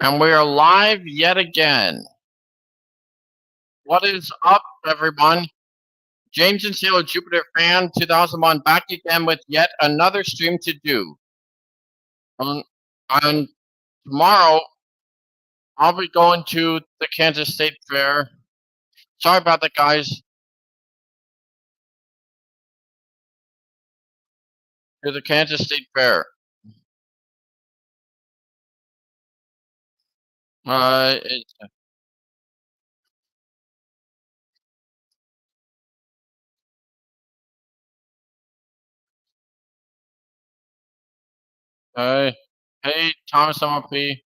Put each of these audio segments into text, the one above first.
And we are live yet again. What is up, everyone? James and Sailor Jupiter Fan 2001 back again with yet another stream to do. On tomorrow, I'll be going to the Kansas State Fair. Sorry about that, guys. To the Kansas State Fair. It's, hey, Thomas MLP.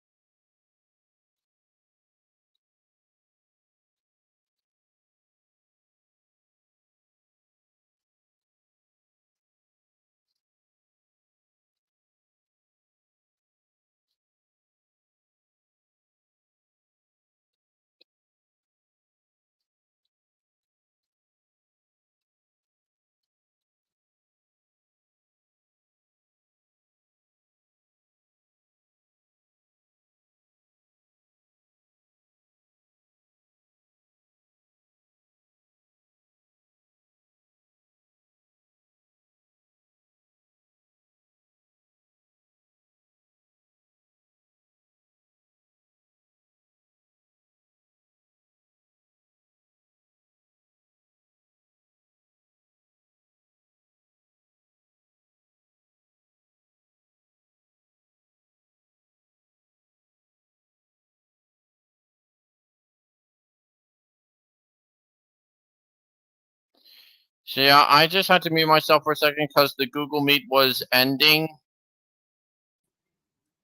So yeah, I just had to mute myself for a second because the Google Meet was ending.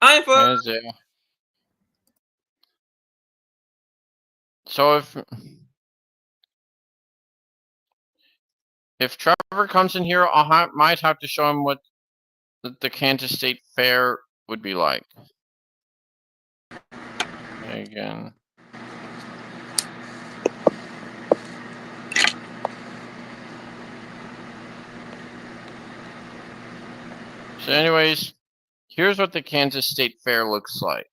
I'm for. So if Trevor comes in here, might have to show him what the Kansas State Fair would be like. Again. So anyways, here's what the Kansas State Fair looks like.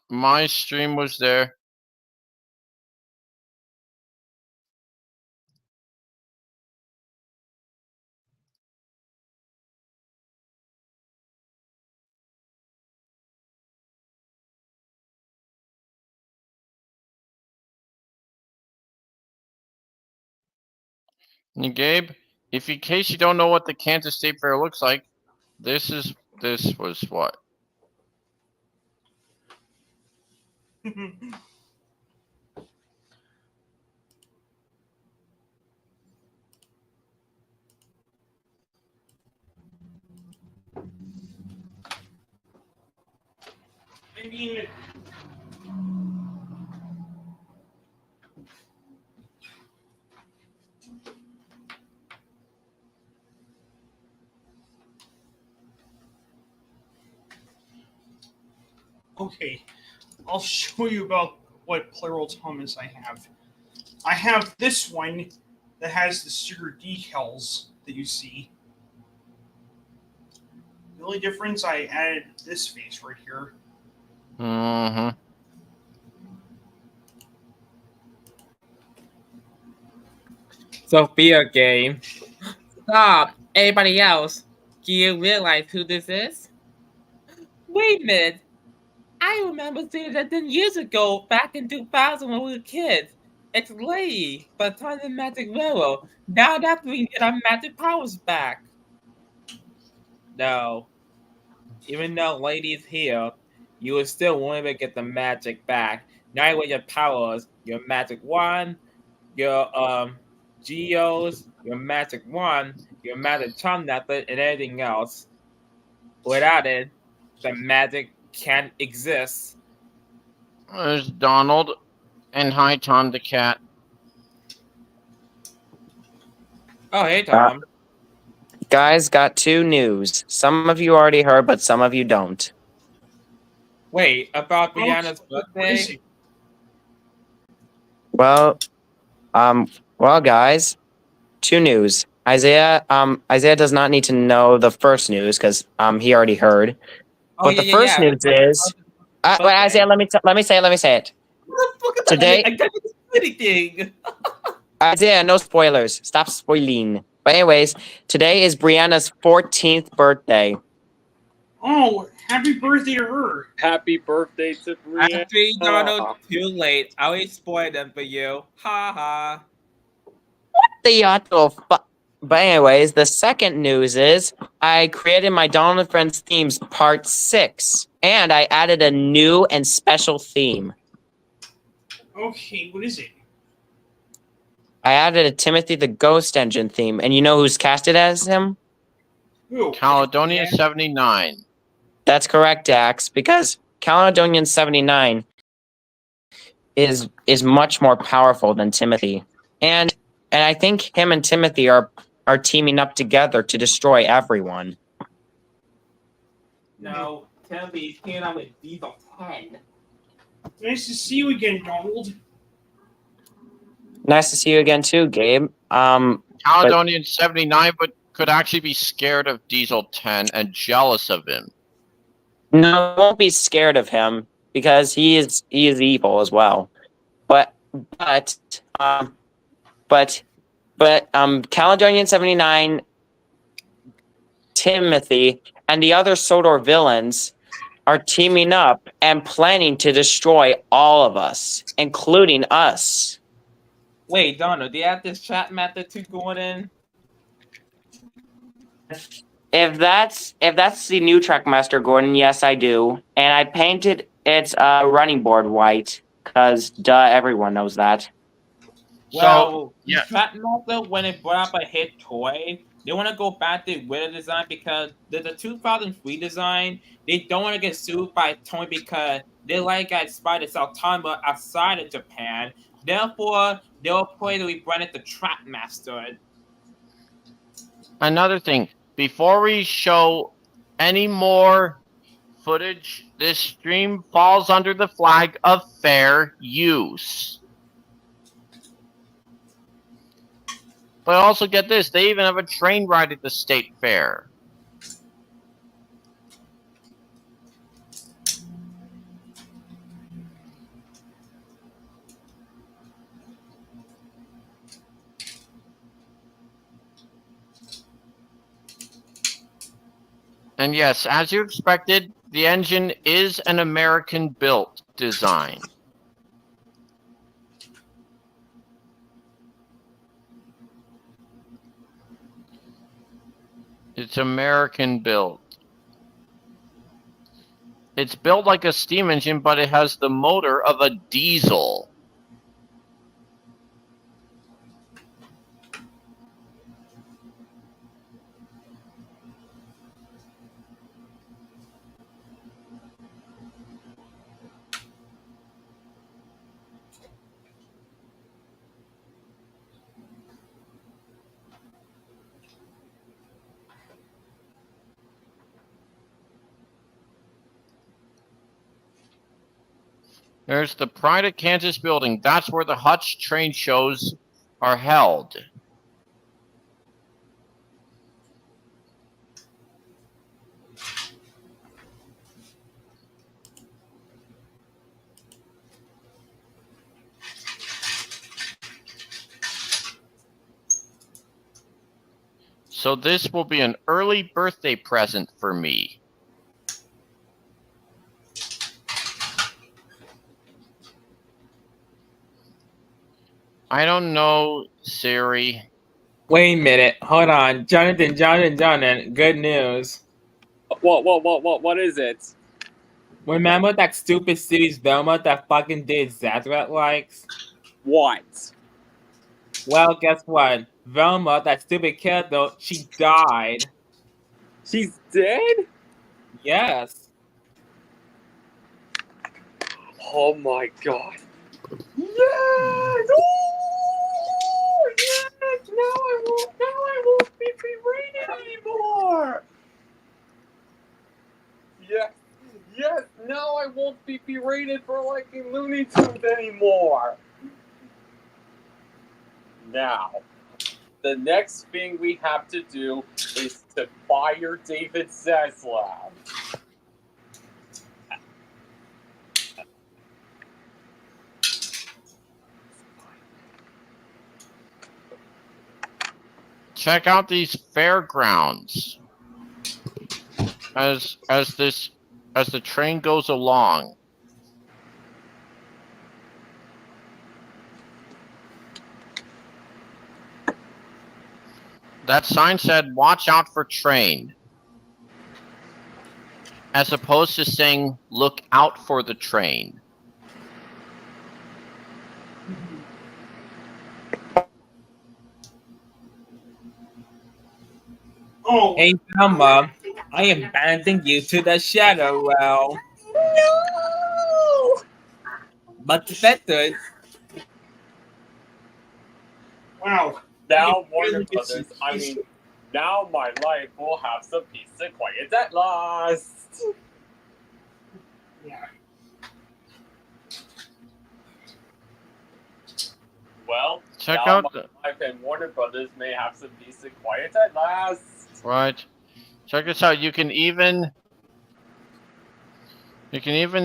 My stream was there. And Gabe, if in case you don't know what the Kansas State Fair looks like, this was what? I mean, okay, I'll show you about what Plural Thomas I have. I have this one that has the sugar decals that you see. The only difference, I added this face right here. Mm-hmm. Sophia game. Stop! Everybody else, do you realize who this is? Wait a minute. I remember seeing that 10 years ago, back in 2000 when we were kids. It's Lady, but time the Magic Railroad. Now that we get our magic powers back. No. Even though Lady is here, you will still want to get the magic back. Now with your powers, your magic wand, your geos, your magic wand, your magic charm method, and everything else. Without it, the magic can't exist. There's Donald, and hi Tom the cat. Oh, hey Tom. Guys, got two news. Some of you already heard, but some of you don't. Wait, about Brianna's What is birthday? it? Well, guys, two news. Isaiah does not need to know the first news because he already heard. Oh, But the first news is, wait, Isaiah, let me say it. Today- I got anything. Isaiah, no spoilers. Stop spoiling. But anyways, today is Brianna's 14th birthday. Oh, happy birthday to her. Happy birthday to Brianna. Actually, Donald, too late. I already spoiled them for you. Ha ha. The auto But anyways, the second news is I created my Donald and Friends themes part 6, and I added a new and special theme. Okay, what is it? I added a Timothy the Ghost Engine theme, and you know who's casted as him? Who? Caledonia 79. That's correct, Dax, because Caledonian 79 is much more powerful than Timothy. And I think him and Timothy are teaming up together to destroy everyone. No, Timothy's teaming up with Diesel 10. Nice to see you again, Donald. Nice to see you again too, Gabe. Caledonian 79 but could actually be scared of Diesel 10 and jealous of him. No, won't be scared of him because he is evil as well. But Caledonian 79, Timothy, and the other Sodor villains are teaming up and planning to destroy all of us, including us. Wait, Donald, do you have this chat method too going in? If that's the new Trackmaster, Gordon, yes, I do. And I painted its running board white, because duh, everyone knows that. Well, yeah. Chat method, when it brought up a hit toy, they want to go back to Widow design because the 2003 design, they don't want to get sued by Toy because they like Spider Cell Tamba outside of Japan. Therefore, they'll play to rebrand it to Trackmaster. Another thing, before we show any more footage, this stream falls under the flag of fair use. But also get this, they even have a train ride at the state fair. And yes, as you expected, the engine is an American-built design. It's American-built. It's built like a steam engine, but it has the motor of a diesel. There's the Pride of Kansas building. That's where the Hutch train shows are held. So this will be an early birthday present for me. I don't know, Siri. Wait a minute, hold on. Jonathan, good news. What is it? Remember that stupid series Velma that fucking did Zadrat likes? What? Well, guess what? Velma, that stupid kid though, she died. She's dead? Yes. Oh my god. Yes! Oh, yes! Now I won't be berated anymore! won't be berated for liking Looney Tunes anymore. Now, the next thing we have to do is to fire David Zaslav. Check out these fairgrounds. As the train goes along. That sign said, "Watch out for train," as opposed to saying, "Look out for the train." Oh, Hey, Velma, I am abandoning you to the shadow realm. No! But better, wow. Now, Warner Brothers, now my life will have some peace and quiet at last. Yeah. Well, Check now out my the life and Warner Brothers may have some peace and quiet at last. right. Check this out. You can even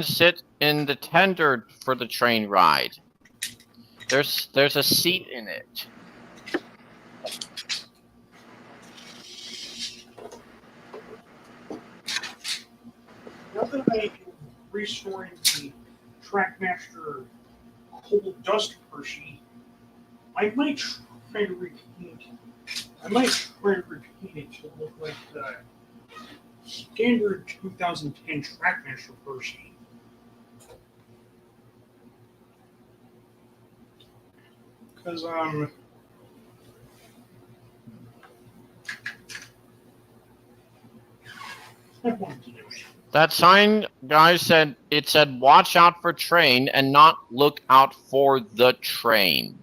sit in the tender for the train ride. There's a seat in it. Now that I am restoring the Trackmaster Cold Dust Hershey, I might try to repaint. I might try to repaint it to look like the standard 2010 Trackmaster Hershey. Because I wanted to do it. That sign, guys, said "Watch out for train" and not "Look out for the train."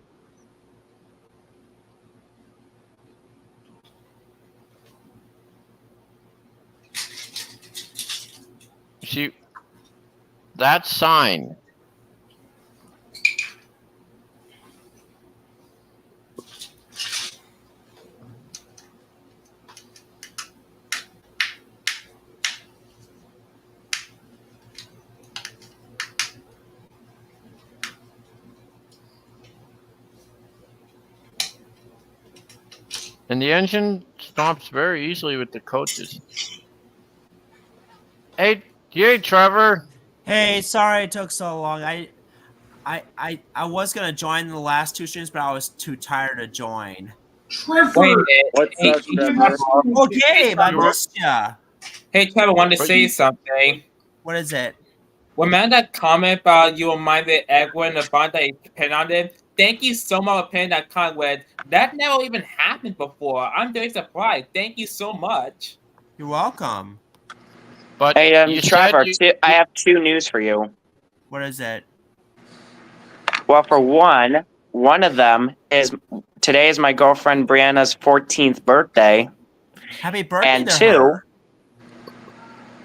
See, that sign. And the engine stops very easily with the coaches. Hey, Trevor. Hey, sorry it took so long. I was gonna join the last two streams, but I was too tired to join. Trevor! wait a minute. What's Hey, up, Trevor? Oh, Gabe, I You were- missed ya. Hey, Trevor, I wanted to But say you- something. What is it? Remember that comment about you reminded Edwin about that you pinned on it? Thank you so much for pinning that comment with. That never even happened before. I'm very surprised. Thank you so much. You're welcome. But Hey, you Trevor, said I have two news for you. What is it? Well, for one of them is today is my girlfriend Brianna's 14th birthday, Happy birthday and to two, her.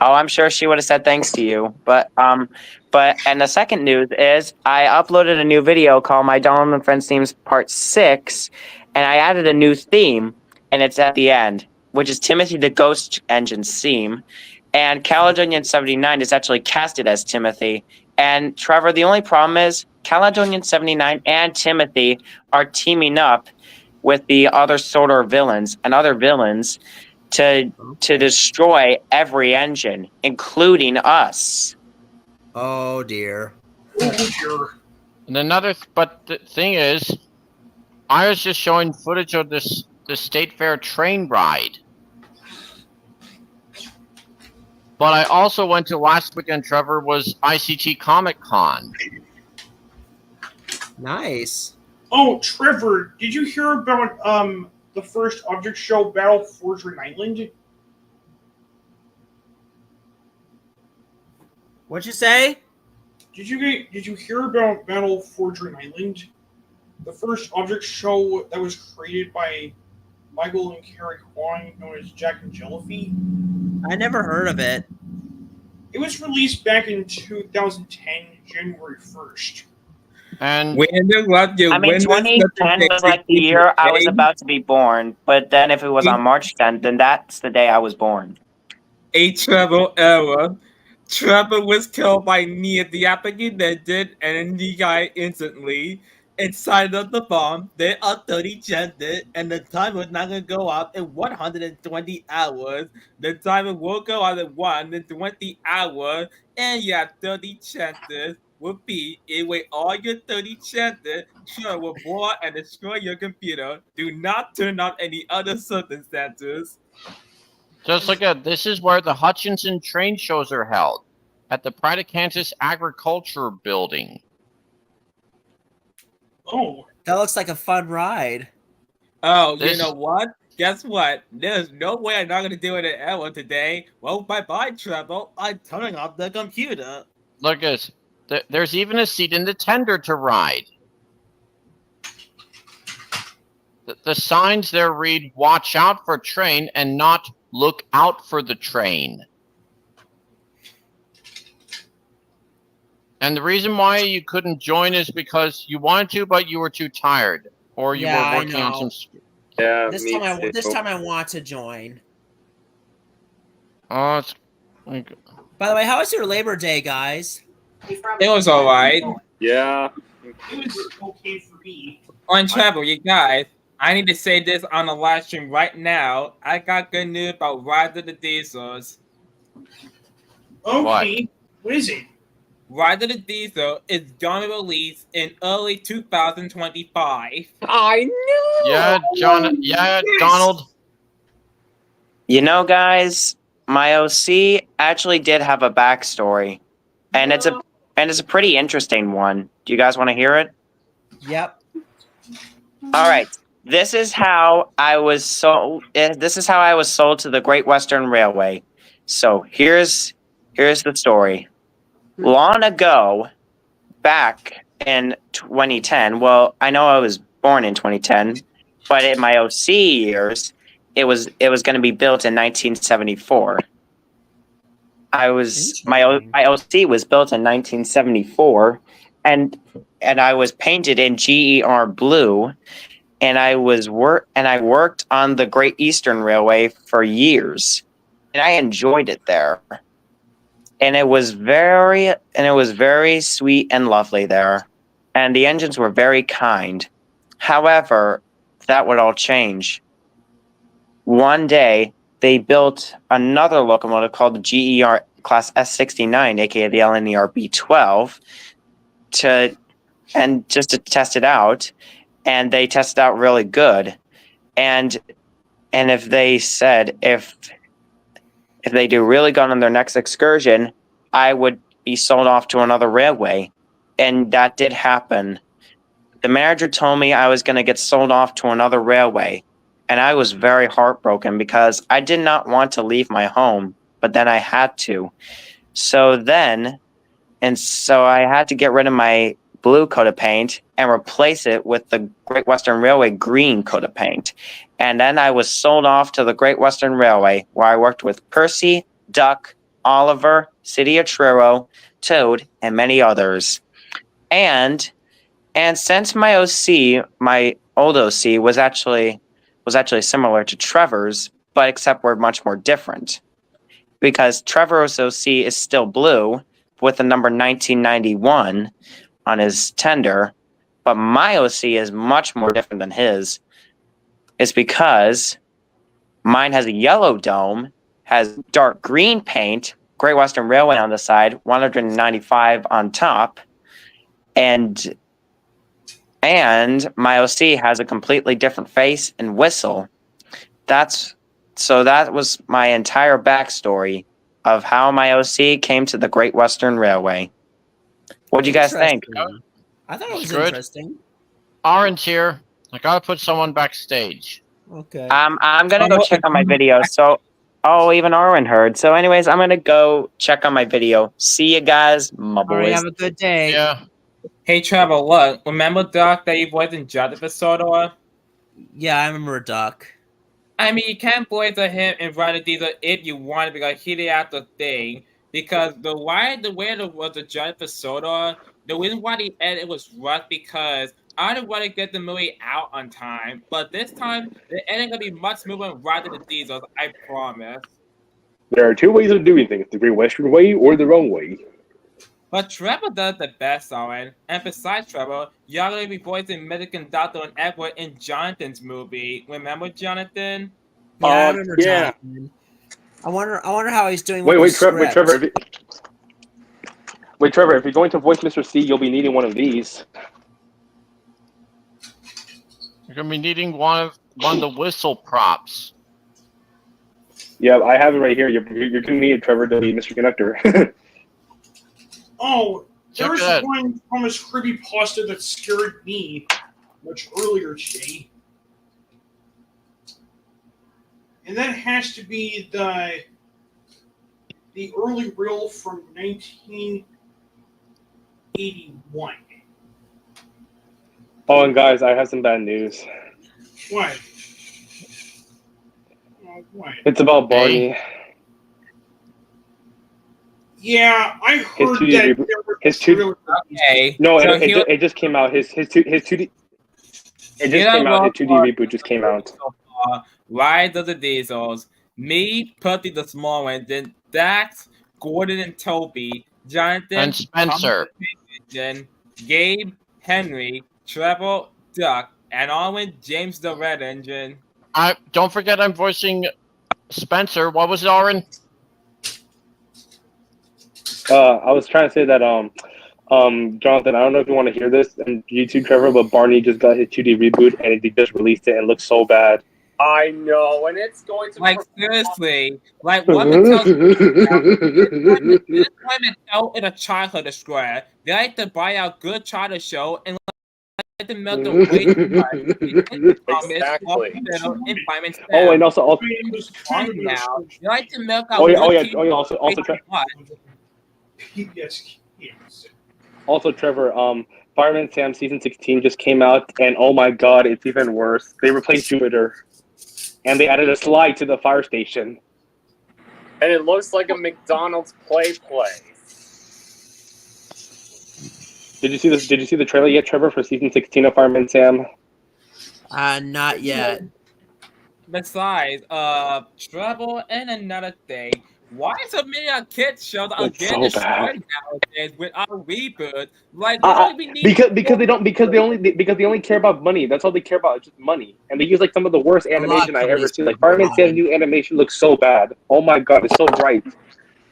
oh, I'm sure she would have said thanks to you. But and the second news is I uploaded a new video called My Donald and Friends Themes Part 6, and I added a new theme, and it's at the end, which is Timothy the Ghost Engine's theme. And Caledonian 79 is actually casted as Timothy. And Trevor, the only problem is Caledonian 79 and Timothy are teaming up with the other Sodor villains and other villains to destroy every engine, including us. Oh dear. Oh, dear. And but the thing is, I was just showing footage of the State Fair train ride. But I also went to last weekend, Trevor, was ICT Comic Con. Nice. Oh, Trevor, did you hear about the first object show Battle Forge Rhode Island? What'd you say? Did you hear about Battle Forge Rhode Island? The first object show that was created by Michael and Carrie Kwong, known as Jack and Jellyfee. I never heard of it. It was released back in 2010, January 1st. And When you love your I mean, Windows 2010 was like the year I was about to be born. But then if it was on March 10th, then that's the day I was born. a travel error. Trevor was killed by near the apprehended and the guy instantly. Inside of the bomb, there are 30 chances, and the timer is not going to go out in 120 hours. The timer will go out in 120 hours, and you have 30 chances. Repeat, it with all your 30 chances, Trevor will blow and destroy your computer. Do not turn off any other circumstances. just look at this is where the Hutchinson train shows are held at the Pride of Kansas Agriculture Building. Oh, That looks like a fun ride. Oh, you This- know what? Guess what? There's no way I'm not gonna do it at Ella today. Well, bye-bye, Trevor. I'm turning off the computer. Look at this. There's even a seat in the tender to ride. The signs there read, "Watch out for train," and not "Look out for the train." And the reason why you couldn't join is because you wanted to, but you were too tired, or you Yeah, I were working on know. some. Yeah, This me time, too. I want to join. Oh, it's like, By the way, how was your Labor Day, guys? It was alright. Yeah. it was okay for me. On Trevor, you guys, I need to say this on the live stream right now. I got good news about Rise of the Diesels. Okay, what is it? Rise of the Diesel is gonna release in early 2025. I know. yeah, John. Yeah, Yes. Donald. You know, guys, my OC actually did have a backstory, and it's a pretty interesting one. Do you guys want to hear it? Yep. All right. This is how I was sold. This is how I was sold to the Great Western Railway. So here's the story. Long ago, back in 2010. Well, I know I was born in 2010, but in my OC years, it was going to be built in 1974. My OC was built in 1974, and I was painted in GER blue, and I worked on the Great Eastern Railway for years, and I enjoyed it there. And it was very sweet and lovely there, and the engines were very kind. However, that would all change. One day, they built another locomotive called the GER Class S69, aka the LNER B12, just to test it out, and they tested out really good. And if they said if they do really good on their next excursion, I would be sold off to another railway, and that did happen. The manager told me I was going to get sold off to another railway, and I was very heartbroken because I did not want to leave my home, but then I had to. So I had to get rid of my blue coat of paint and replace it with the Great Western Railway green coat of paint. And then I was sold off to the Great Western Railway, where I worked with Percy, Duck, Oliver, City of Truro, Toad, and many others. And since my old OC was actually similar to Trevor's, but except we're much more different. Because Trevor's OC is still blue with the number 1991 on his tender, but my OC is much more different than his. It's because mine has a yellow dome, has dark green paint, Great Western Railway on the side, 195 on top, and my OC has a completely different face and whistle. That was my entire backstory of how my OC came to the Great Western Railway. What do you guys think? Interesting. I thought it was Good. interesting. Orange here. I gotta put someone backstage. Okay. I'm gonna go check on my video. So, even Arwen heard. So, anyways, I'm gonna go check on my video. See you guys, my All right, boys. have a good day. Yeah. Hey, Trevor, look, remember Doc that you voiced in Judd episode or? Yeah, I remember Duck. I mean, you can't voice him and Rise of the Diesel if you want because he did have the thing. because the way it was the judge for Soda, the reason why the edit was rushed because I didn't want to get the movie out on time, but this time the edit gonna be much smoother and right to the diesels. I promise. There are two ways of doing things: the Great Western Way or the wrong way. But Trevor does the best, Owen. And besides Trevor, y'all gonna be voicing Mexican Doctor and Edward in Jonathan's movie. Remember Jonathan? Yeah, I remember yeah. Jonathan. I wonder how he's doing. Wait, with the Trevor. script. Wait, Trevor. If you're going to voice Mr. C, you'll be needing one of these. You're gonna be needing one of the whistle props. Yeah, I have it right here. You're going to need Trevor to be Mr. Conductor. Oh, Check there's it out. one Thomas creepypasta that scared me much earlier today. And that has to be the early reel from 1981. Oh, and guys, I have some bad news. What? What? It's about Barney. Yeah, I heard 2D that. reboot- there was his 2D really- Okay. No, so it just came out. His 2D. It just came out. His 2D reboot just came out. So far, Rise of the Diesels, me, Putty the Small One, then Dax, Gordon and Toby, Jonathan, And Spencer. Thomas, Gabe, Henry, Trevor, Duck, and Owen, James the Red Engine. Don't forget I'm voicing Spencer. What was it, Oren? I was trying to say that Jonathan, I don't know if you want to hear this and YouTube, Trevor, but Barney just got his 2D reboot and they just released it and it looks so bad. I know, and it's going to Like, seriously, like, what tells this women out in a childhood square. They like to buy out good childhood show and like to milk them way too much. Exactly. Oh, and also, It was kind of now. They like to milk out also, yes. Also, Trevor, Fireman Sam season 16 just came out, and oh my god, it's even worse. They replaced Jupiter, and they added a slide to the fire station. And it looks like a McDonald's place. Did you see this? Did you see the trailer yet, Trevor, for season 16 of Fireman Sam? Not yet. Besides, Trouble and another thing. Why so many kids shows are It's getting so bad. destroyed nowadays with our reboot? Like, Because they only care about money. That's all they care about, is just money. And they use like some of the worst animation I ever seen. Like Fireman Sam's new animation looks so bad. Oh my god, it's so bright,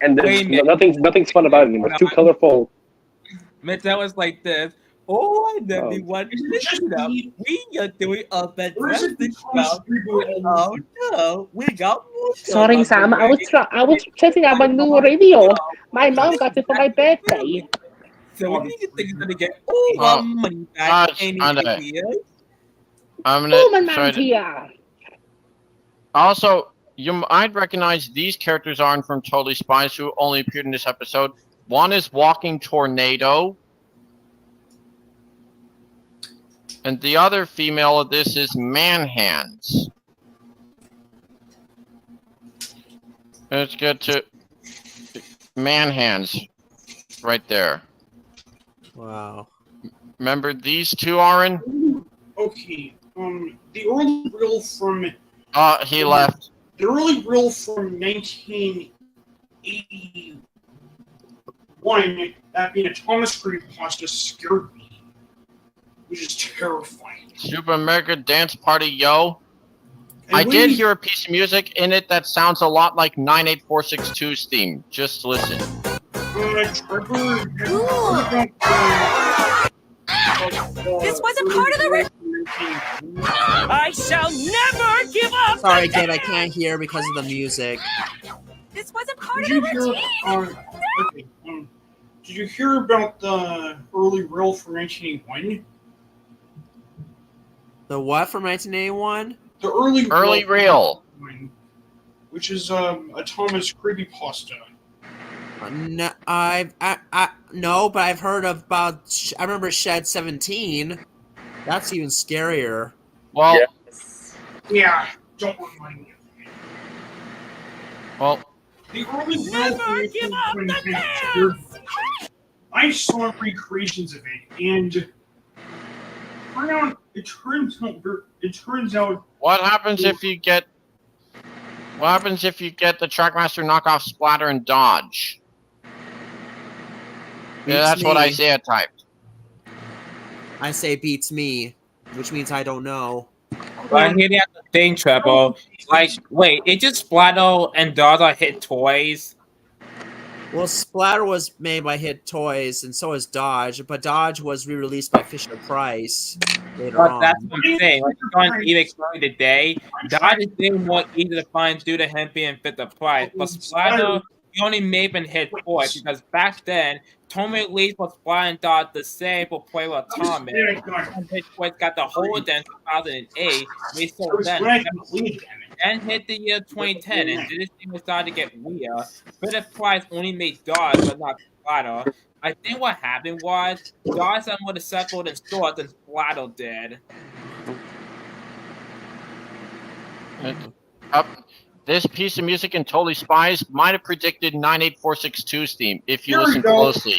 and there's nothing's fun about it anymore. It's too colorful. That was like this. Oh, everyone, listen up. We are doing a fantastic job. Oh no, we got more. Sorry, Sam. I was checking out my new radio. My mom got it for my birthday. So we need to think it's gonna get all our money back. Any ideas? I'm Woman gonna try to... here. Also, I'd recognize these characters aren't from Totally Spies who only appeared in this episode. One is Walking Tornado. And the other female of this is Manhands. Let's get to Manhands right there. Wow. Remember these two, Aaron? Okay. The early reel from He left. the early reel from 1981, that being a Thomas creepypasta, scared me, which is terrifying. Super America Dance Party Yo. And I when did you- hear a piece of music in it that sounds a lot like 98462's theme. Just listen. Trevor, This wasn't part of the I shall never give up. Sorry, kid, I can't hear because of the music. This wasn't part Did of you the hear? routine. Did you hear about the early reel from 1981? The what from 1981? The early reel, which is a Thomas creepypasta. No, no, but I've heard about. I remember Shed 17. That's even scarier. Well, Yeah, don't remind me. well, The early Never give up the dance! I saw recreations of it, and it turns out What happens if you get? What happens if you get the Trackmaster knockoff Splatter and Dodge? Yeah, that's what me. Isaiah typed. I say beats me, which means I don't know. But here they have the thing, Treble. Like, wait, it just Splatter and Dada hit toys? Well, Splatter was made by Hit Toys, and so is Dodge, but Dodge was re-released by Fisher Price later But on. that's what I'm saying. Like, on eBay Exploring today, Dodge is way more easy to find due to him being fit the price. But Splatter, he only made and hit toys because back then, Tommy released was Splatter and Dodge the same for Play with Thomas. And Hit Toys got the whole then 2008. They sold then. And hit the year 2010, and this thing was starting to get weird. Fit Price only made Dodge, but not Splatter. I think what happened was Dodge had more settled in stores than Splatter did. This piece of music in Totally Spies might have predicted 98462's theme if you Here we listen go. closely.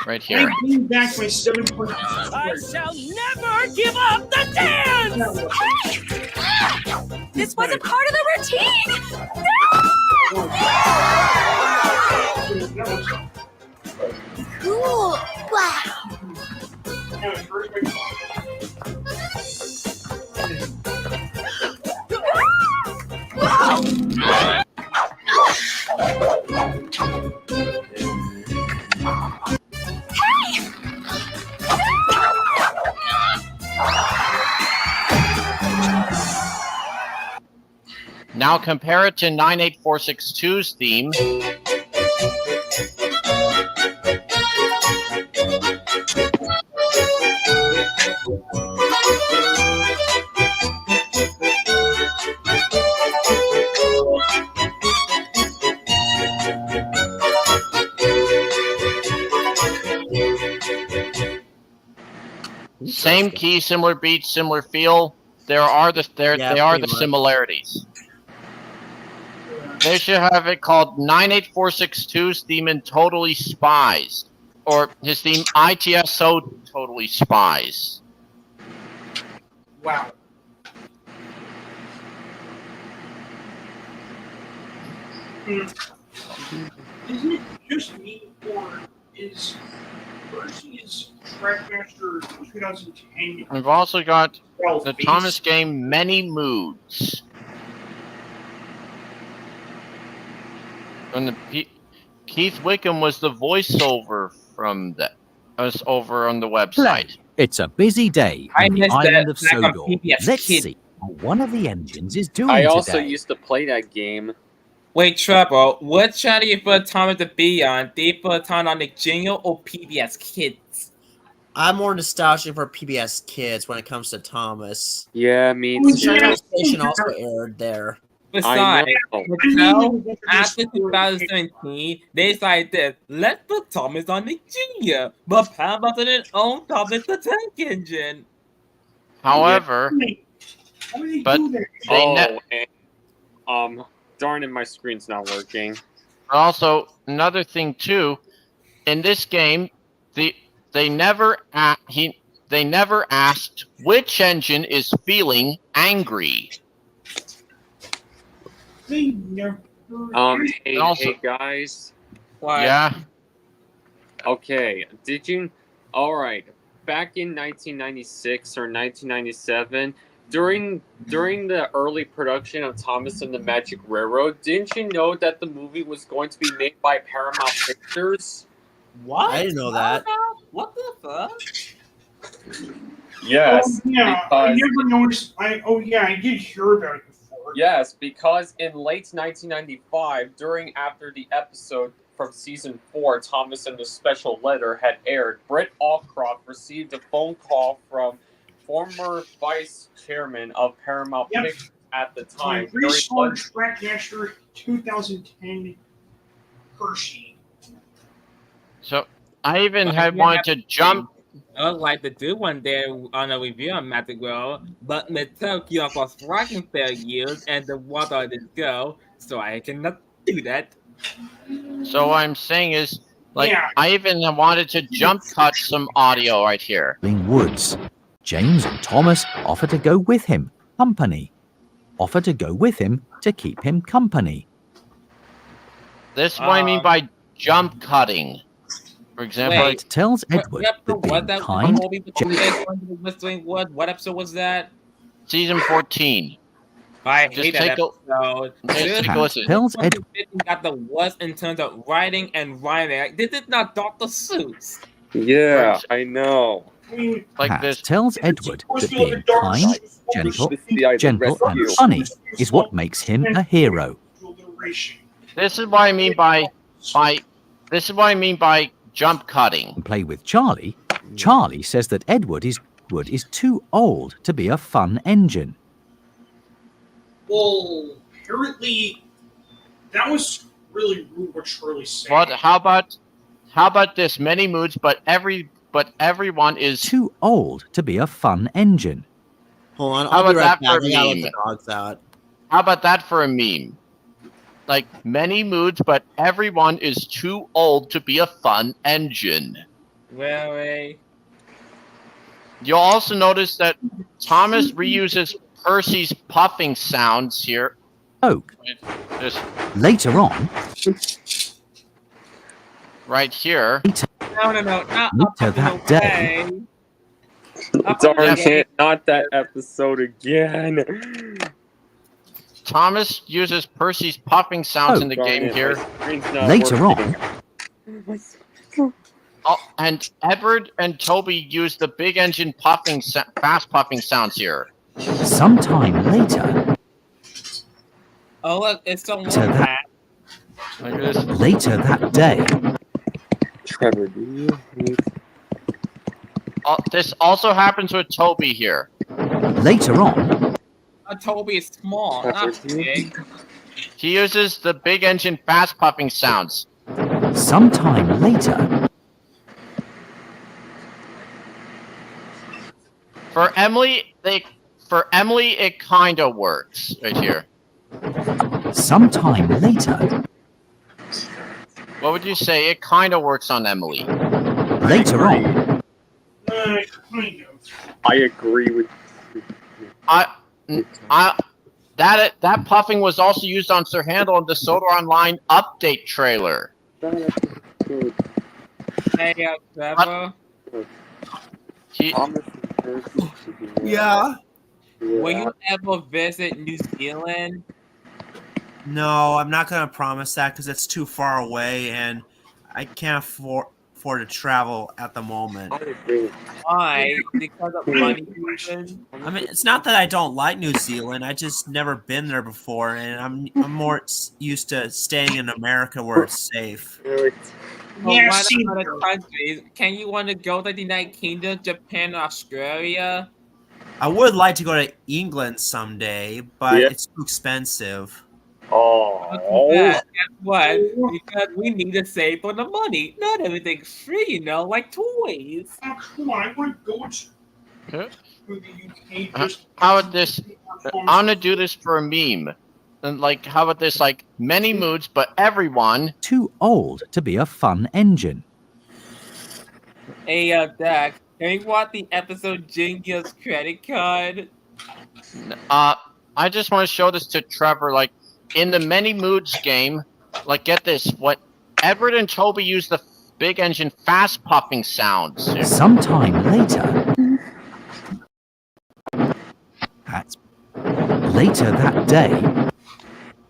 Right here. I came back my 7 I shall never give up the dance! This wasn't part of the routine! Cool! Wow! Now compare it to 98462's theme. Same key, similar beat, similar feel. There are the they are pretty the much. similarities. They should have it called 98462's theme in Totally Spies, or his theme ITSO Totally Spies. Wow. Isn't it just me, or is Percy's Trackmaster 2010? We've also got Well, the based- Thomas game Many Moods. And Keith Wickham was the voiceover from that. Was over on the website. It's a busy day I on the missed island that of back on Sodor. PBS Let's Kids. see what one of the engines is doing I also today. used to play that game. Wait, Treble, what channel do you put Thomas to be on? Do you put on Nick Jr. or PBS Kids? I'm more nostalgic for PBS Kids when it comes to Thomas. Yeah, me Oh, too. yeah. Channel Station also aired there. I Besides, know. Mattel, after 2017, they decided that let's put Thomas on Nick Jr., but Pam didn't own Thomas the Tank Engine. However, How do they But- do that? they Oh, ne- and, darn it, my screen's not working. also another thing too, in this game, they never asked which engine is feeling angry. They never. Hey, Also- hey guys. Why? Yeah, Okay, did you? All right, back in 1996 or 1997, during the early production of Thomas and the Magic Railroad, didn't you know that the movie was going to be made by Paramount Pictures? What? I didn't know that. What the fuck? Yes, Oh, yeah, I because never noticed. I did hear about it before. yes, because in late 1995, after the episode from season 4, Thomas and the Special Letter had aired, Brett Allcroft received a phone call from former vice chairman of Paramount Yep. Pictures at the So time. Restore Trackmaster 2010 Hershey. so I even But had you wanted have to jump. I would like to do one day on a review on Magic World, but Mattel was rocking fair years and the water didn't go, so I cannot do that. So what I'm saying is, like, Yeah. I even wanted to jump cut some audio right here. Woods. James and Thomas offer to go with him. Company. Offer to go with him to keep him company. This is what I mean by jump cutting. For example, Wait. like, It tells What Edward episode that was being that? kind, When people going to the Whistling Wood? What episode was that? season 14. I Just hate that take a- episode. Just This take a listen. tells one Edward got the worst in terms of writing and rhyming. Like, this is not Dr. Seuss. Yeah, I know. I mean, Like this. tells Edward that being kind, gentle, gentle and funny is what makes him a hero. alliteration. This is what I mean by this is what I mean by jump cutting. And play with Charlie. Charlie says that Edward is too old to be a fun engine. Well, apparently, that was really rude what Shirley said. What? How about this? Many moods, but everyone is Too old to be a fun engine. Hold on, How I'll be about right that back. for I gotta let meme? the dogs out. How about that for a meme? Like many moods, but everyone is too old to be a fun engine. Really? You'll also notice that Thomas reuses Percy's puffing sounds here. Oak. Just Later on, right here. No, not Later up in that the day. way. Up Darn in the way. it, not that episode again. Thomas uses Percy's puffing sounds Oh, in the Darn game it, here. my screen's not Later working. Oh, and Edward and Toby use the big engine puffing, fast puffing sounds here. sometime later, Oh, look, it's so To that- bad. Like this. later that day, Trevor, do you need... This also happens with Toby here. later on, Toby is small, not big. He uses the big engine fast puffing sounds. sometime later, For Emily, it kinda works right here. sometime later, What would you say? It kinda works on Emily. later on, Kind of. I agree with That puffing was also used on Sir Handel in the Soda Online update trailer. Hey, Trevor, He, Yeah. will you ever visit New Zealand? No, I'm not gonna promise that because it's too far away, and I can't afford to travel at the moment. Why? Because of money reasons? I mean, it's not that I don't like New Zealand. I just never been there before, and I'm more used to staying in America where it's safe. Well, Yeah, why see, not other countries? Can you want to go to the United Kingdom, Japan, Australia? I would like to go to England someday, but Yeah. it's too expensive. Yeah, guess what? Because we need to save for the money. Not everything's free, you know, like toys. Oh, come on, I want to go Huh? to the UK. Huh? Just How about this? I'm gonna do this for a meme. And like, how about this? Like, many moods, but everyone. too old to be a fun engine. Hey, Dak, can you watch the episode Jingo's credit card? I just want to show this to Trevor. Like, in the many moods game, like, get this. What Edward and Toby use the big engine fast puffing sounds. here. Sometime later, later that day,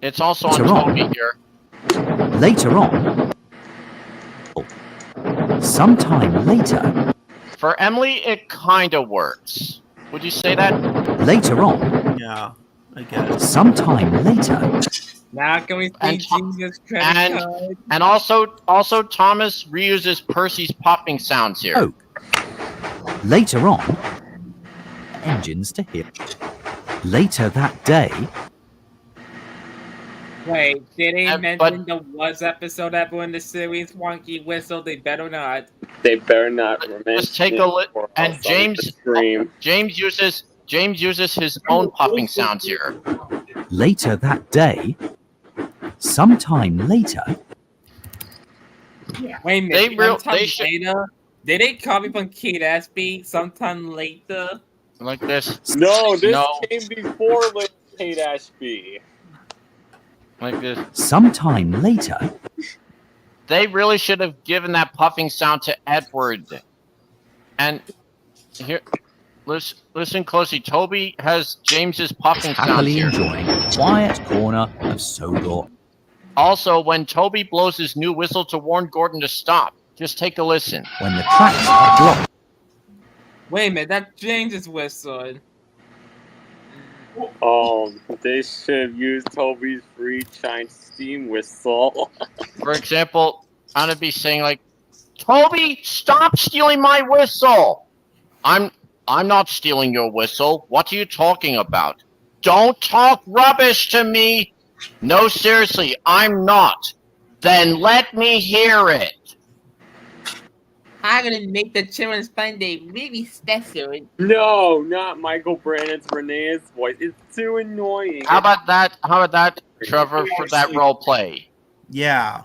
It's also on Later on. Toby here. later on, sometime later, For Emily, it kinda works. Would you say that? later on, Yeah, I guess. sometime later, Now can we see And Jingo's credit and- card? And also Thomas reuses Percy's popping sounds here. Oh. later on, engines to hear. Later that day, Wait, did he but- mention the was episode ever in the series Wonky Whistle? They better not. They better not remain. Just take a look. And James uses his own popping sounds here. later that day, Sometime later, Wait a minute. they should- Later? Did they copy from Kate Ashby sometime later? Like this. No, this No. came before Kate Ashby. Like this. sometime later, They really should have given that puffing sound to Edward. And here, listen closely. Toby has James's puffing sound happily here. enjoying a quiet corner of Sodor. Also, when Toby blows his new whistle to warn Gordon to stop, just take a listen. When the tracks are blocked, Wait a minute, that's James's whistle. They should have used Toby's free Chine steam whistle. For example, I'm gonna be saying like, Toby, stop stealing my whistle. I'm not stealing your whistle. What are you talking about? Don't talk rubbish to me. No, seriously, I'm not. Then let me hear it. I'm gonna make the Children's Fun Day really special. No, not Michael Brandon's Renee's voice. It's too annoying. How about that, Trevor, for that role play? Yeah.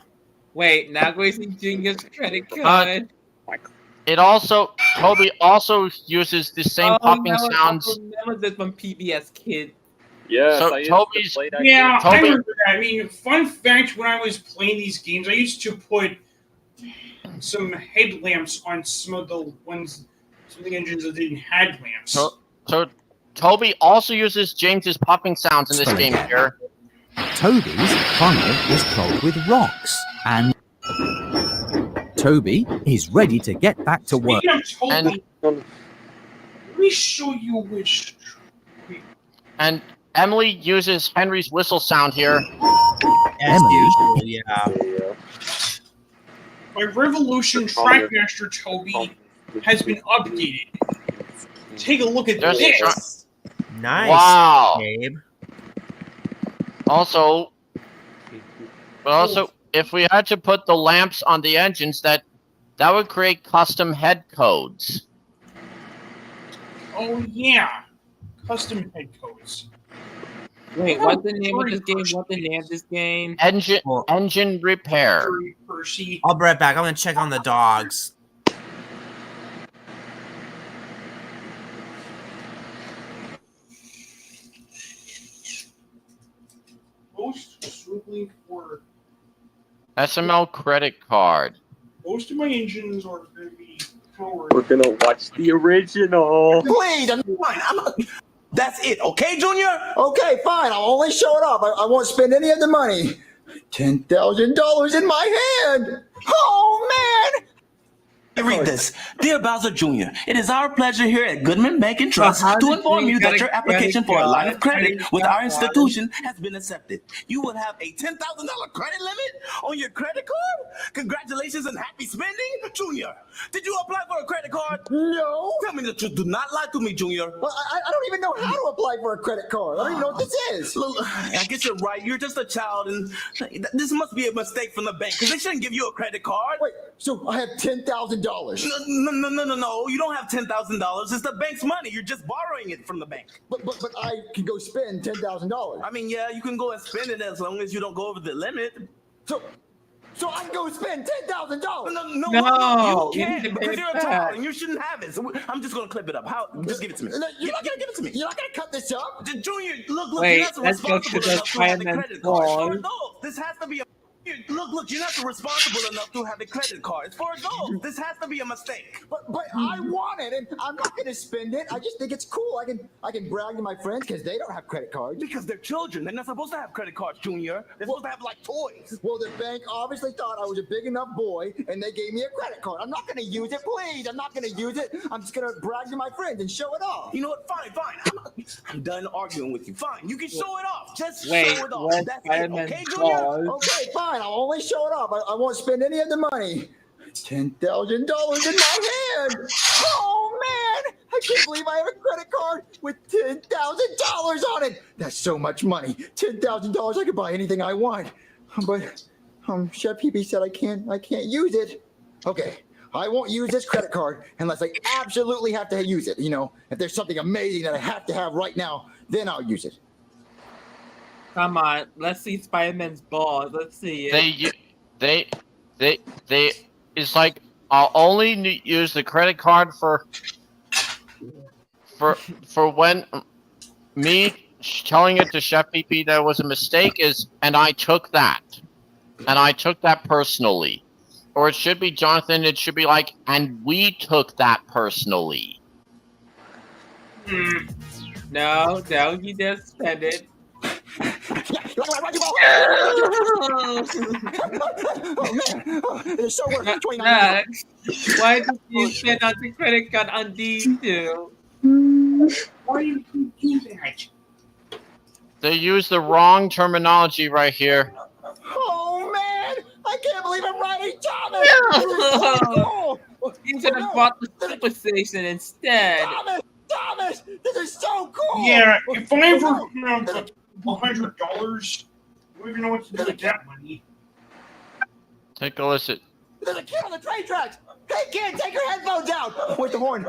Wait, now Gracie Jr.'s credit card. It also, Toby also uses the same popping no, sounds. I remember this from PBS Kids. Yes, So I used Toby's- to play that Yeah, game. I Toby- remember that. I mean, fun fact: when I was playing these games, I used to put some headlamps on some of the engines that didn't have lamps. So Toby also uses James's popping sounds in this game here. Toby's funnel is clogged with rocks, and Toby is ready to get back to work. Speaking of Toby, And- let me show you which. And Emily uses Henry's whistle sound here. As Emily. usual, yeah. My Revolution Trackmaster Toby has been updated. Take a look at There's this. Nice. Wow. Gabe. Also, if we had to put the lamps on the engines, that would create custom head codes. Oh yeah, custom head codes. Wait, what's the name of this game? What's the name of this game? Engine repair. Percy. I'll be right back. I'm gonna check on the dogs. Most swiftly for SML credit card. most of my engines are going to be powered. We're gonna watch the original. Please, I'm fine. That's it, okay, Junior? Okay, fine. I'll only show it off. I won't spend any of the money. $10,000 in my hand. Oh man! Read this. Dear Bowser Jr., it is our pleasure here at Goodman Bank and Trust how to did inform you you get that a your application for a line of credit credit with card? our institution has been accepted. You will have a $10,000 credit limit on your credit card? Congratulations and happy spending, Junior. Did you apply for a credit card? No. Tell me the truth. Do not lie to me, Junior. Well, I don't even know how to apply for a credit card. I don't even know what this is. Look, I guess you're right. You're just a child, and this must be a mistake from the bank because they shouldn't give you a credit card. Wait, so I have $10,000. No. You don't have $10,000. It's the bank's money. You're just borrowing it from the bank. But I can go spend $10,000. I mean, yeah, you can go and spend it as long as you don't go over the limit. So I can go spend $10,000. No, you you can't need to pay because it you're a back. child and you shouldn't have it. So I'm just gonna clip it up. How? Just give it to me. No, Give it to me. You're not gonna cut this up. Junior, look, Wait, you're not let's go to responsible the enough to have the finance credit card. It's for wall. adults. This has to be a. Look, you're not responsible enough to have the credit card. It's for adults. This has to be a mistake. But I want it, and I'm not gonna spend it. I just think it's cool. I can brag to my friends because they don't have credit cards. Because they're children. They're not supposed to have credit cards, Junior. They're supposed to have like toys. Well, the bank obviously thought I was a big enough boy, and they gave me a credit card. I'm not gonna use it, please. I'm not gonna use it. I'm just gonna brag to my friends and show it off. You know what? Fine. I'm done arguing with you. Fine. You can show it off. Just Wait, show it off. what's That's it. Spider-Man Okay, Junior? Claus? Okay, fine. I'll only show it off. I won't spend any of the money. $10,000 in my hand. Oh man! I can't believe I have a credit card with $10,000 on it. That's so much money. $10,000. I could buy anything I want. But Chef Pee said I can't use it. Okay. I won't use this credit card unless I absolutely have to use it. You know, if there's something amazing that I have to have right now, then I'll use it. Come on, let's see Spider-Man's balls. Let's see it. They. It's like I'll only use the credit card for when me telling it to Chef PP that it was a mistake and I took that personally, or it should be Jonathan. It should be like, and we took that personally. No, you just spend it. Oh man, it's so worth $29. Why did you spend on the credit card on these two? Why do you do that? They use the wrong terminology right here. Oh man, I can't believe I'm writing Thomas. You should have bought the super station instead. Thomas, this is so cool. Yeah, if I ever have $100, I don't even know what to do with that money. Take a listen. There's a kid on the train tracks. Hey kid, take your headphones out. Where's the horn?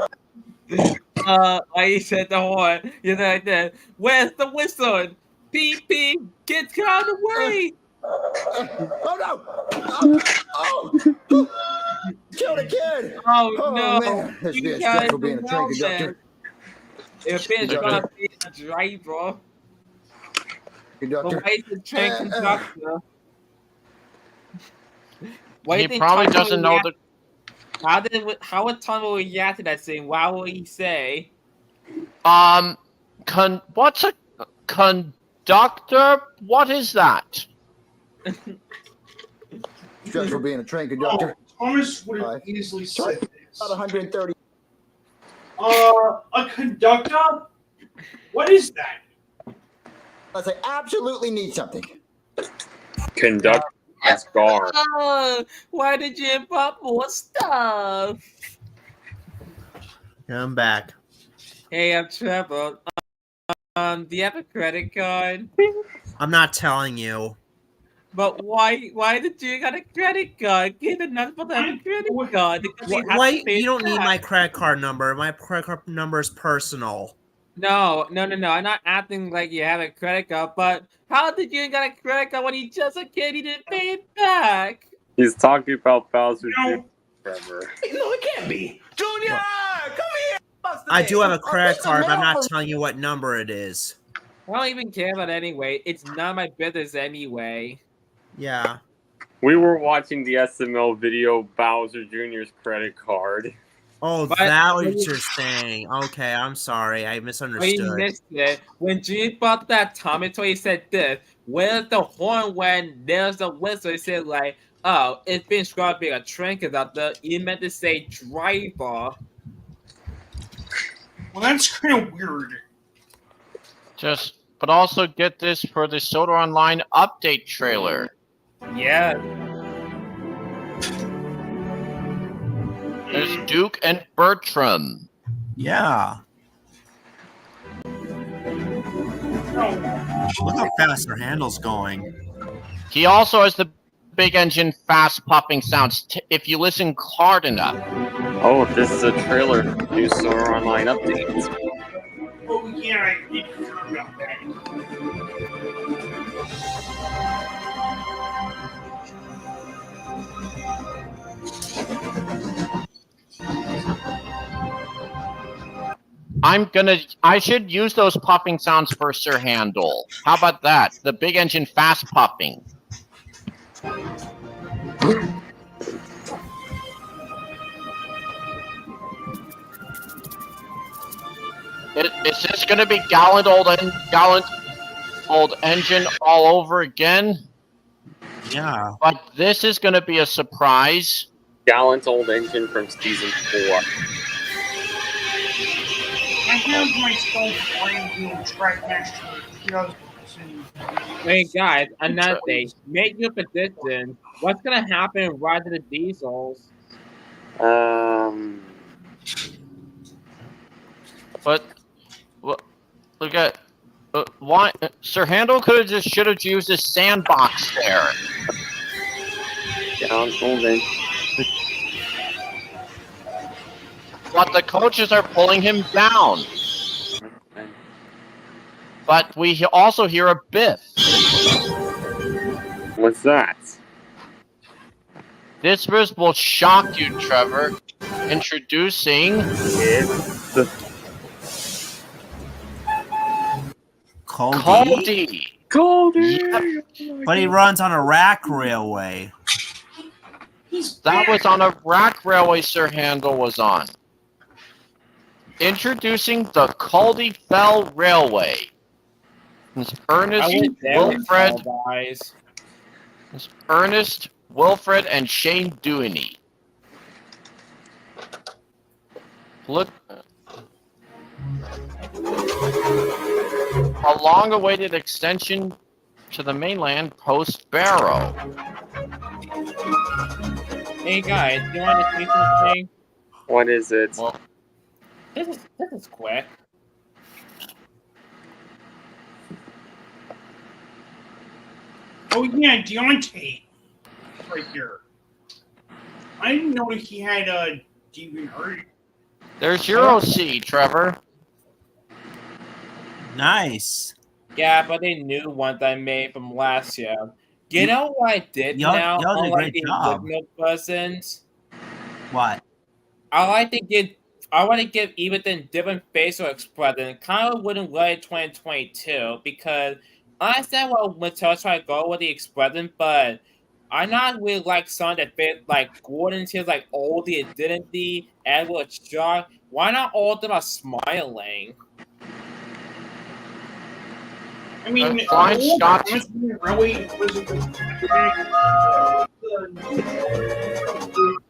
I said the horn. You know like that. Where's the whistle? Beep beep. Kids, get out of the way. Oh no! Oh! Killed a kid! Oh no! Man. This You is guys stressful being a train conductor. If it's gonna be a driver, Conductor. why is the train conductor? Why He did probably Tom doesn't know react- the. How would Tom react to that scene? What would he say? What's a conductor? What is that? Stressful being a train conductor. Thomas would have easily said this. About 130. A conductor? What is that? Unless I absolutely need something. Conduct as guard. Why did you import more stuff? I'm back. Hey, I'm Trevor. Do you have a credit card? I'm not telling you. But why did you got a credit card? Kid are not supposed to have a credit card. Because you have to Why? pay You don't need tax. my credit card number. My credit card number is personal. No. I'm not acting like you have a credit card, but how did you get a credit card when you just a kid? You didn't pay it back. He's talking about Bowser No. Trevor. No, it can't be. Junior, come here. I do have a Oh, credit where's the card, but I'm mail not for- telling you what number it is. I don't even care about it anyway. It's none of my business anyway. Yeah. We were watching the SML video Bowser Jr.'s credit card. Oh, But- that what you're saying. Okay, I'm sorry. I Oh, you misunderstood. missed it. When Jimmy bought that Tommy toy, he said this. Where's the horn when there's a whistle? He said like, oh, it's been described being a train conductor. You meant to say driver. Well, that's kind of weird. But also get this for the Soda Online update trailer. Yeah. There's Duke and Bertram. Yeah. Look how fast her handle's going. He also has the big engine fast popping sounds. If you listen hard enough. Oh, this is a trailer. New Solar Online update. Oh, yeah, I did hear about that. I should use those popping sounds for Sir Handel. How about that? The big engine fast popping. Is this going to be gallant old engine all over again? Yeah. But this is going to be a surprise. Gallant old engine from season 4. I have myself brand new Trackmaster 2000. Hey guys, another thing. Make your prediction. What's gonna happen with Rise of the Diesels? But look at why Sir Handel should have used his sandbox there. Gallant old engine. But the coaches are pulling him down. But we also hear a Biff. What's that? This verse will shock you, Trevor. Introducing Coldy. Coldy. But he runs on a rack railway. That was on a rack railway Sir Handel was on. Introducing the Caldy Fell Railway. It's Ernest, Wilfred, guys. it's Ernest, Wilfred, and Shane Dewey. Look, a long-awaited extension to the mainland post Barrow. Hey guys, do you want to see something? What is it? Well, This is quick. Oh yeah, Deontay, right here. I didn't know he had a DeviantArt. there's Euro C, Trevor. Nice. Yeah, but they knew one that I made from last year. You know what I did Y'all- now? y'all did a Unlike great the job. original persons, What? I want to give Ethan different facial expression. Kind of wouldn't let 2022 because I understand what Mattel trying to go with the expression, but I not really like some that fit like Gordon's here, like Oldie, Identity, Edward Shaw. Why not all of them are smiling? I mean, Flying Scots. Really wasn't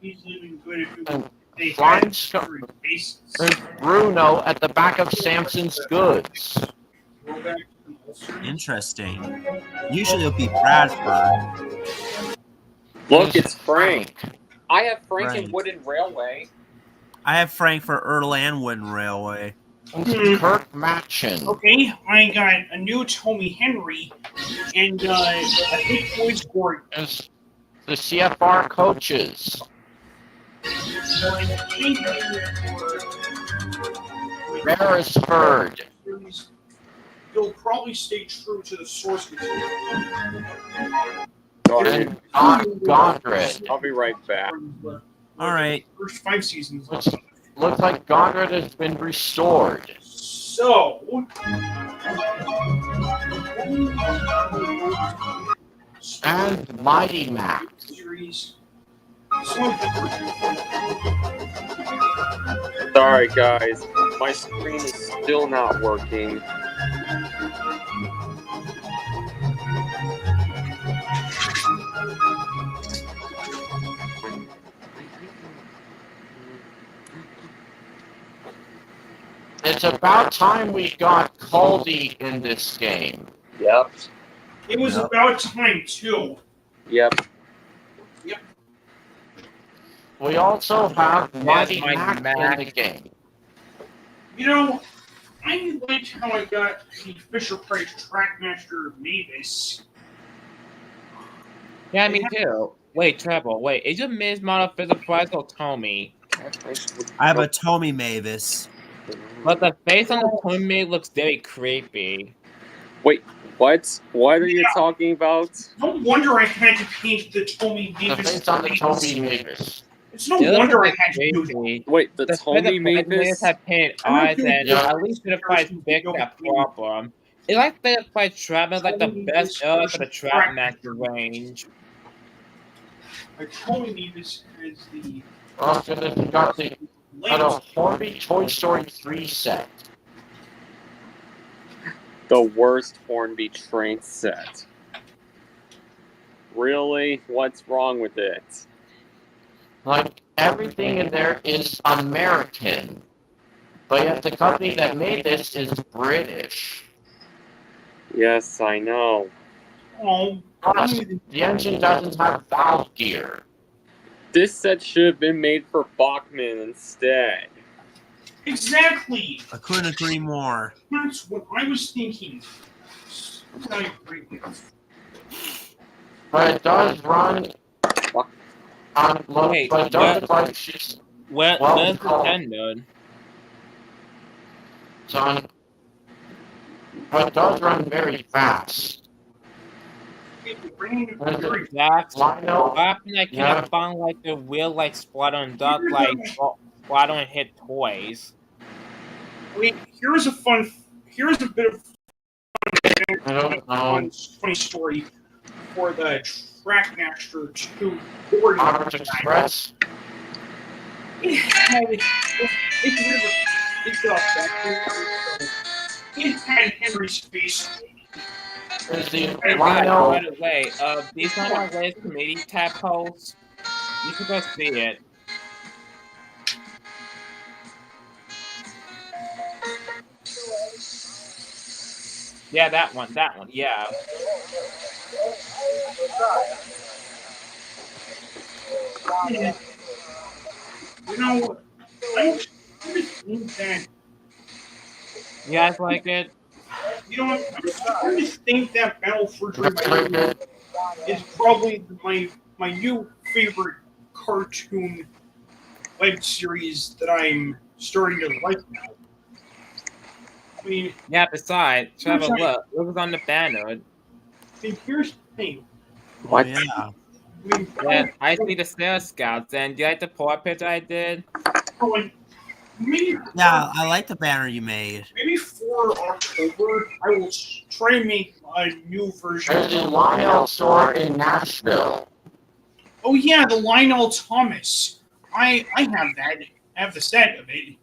he's living good if it was, they Flying had Scots. bases. There's Bruno at the back of Samson's Goods. Interesting. Usually it'll be Bradford. Look, it's Frank. I have Frank Frank. in Wooden Railway. I have Frank for Earl and Wooden Railway. Kirk Matchin. Okay, I got a new Tommy Henry and a Hit Boys board. There's the CFR coaches. Beresford. You'll probably stay true to the source material. And Gondred. I'll be right back. All right. First 5 seasons. Looks like Gondred has been restored. So, And Mighty Max. series. Sorry, guys. My screen is still not working. It's about time we got Caldy in this game. Yep. It was about time too. Yep. We also have Mighty Mighty Mac Mac. in the game. You know, I liked how I got the Fisher Price Trackmaster Mavis. Yeah, me too. Wait, Trevor, wait. Is your Miz model Fisher Price or Tommy? I have a Tommy Mavis. But the face on the Tommy looks very creepy. Wait, what? What are you talking about? No wonder I had to paint the Tommy The Mavis. face on the Toby Mavis. It's no wonder I had to do that. Creepy. Wait, the The Tommy Mavis? had paint I'm not eyes doing and that. at least Fisher Price fixed that problem. It's like Fisher Price Trap is like the best era for the Trap Master range. Like Tommy Mavis is the Also, they've got the Horby Toy Story 3 set. The worst Hornby train set. Really? What's wrong with it? Like, everything in there is American. But yet the company that made this is British. Yes, I know. oh, Plus, the engine doesn't have valve gear. This set should have been made for Bachmann instead. exactly. I couldn't agree more. That's what I was thinking. I agree with. But it does run on low, Wait, but it does look like she's Where's called. Nintendo? It's on but it does run very fast. It ran very That's Lionel, what happened. I cannot find like the real like Squadron and Duck like Squadron and Hit toys. Wait, here's a bit of funny story for the Trackmaster 2 board. Orange Express. It had Henry's face. Hey, guys, by the way, these are my latest committee tab posts. You can go see it. Yeah, that one, yeah. You know, I think that. You guys like it? You know, I just think that Battle for Dreamland is probably my new favorite cartoon web series that I'm starting to like now. I mean, yeah. Besides, Trevor, look was on the banner. See, here's the thing. What? Yeah. Yeah, I see the Sail Scouts, and do you like the poor picture I did? Yeah, I like the banner you made. Maybe for October, I will try to make a new version. There's a Lionel store in Nashville. Oh yeah, the Lionel Thomas. I have that. I have the set of it.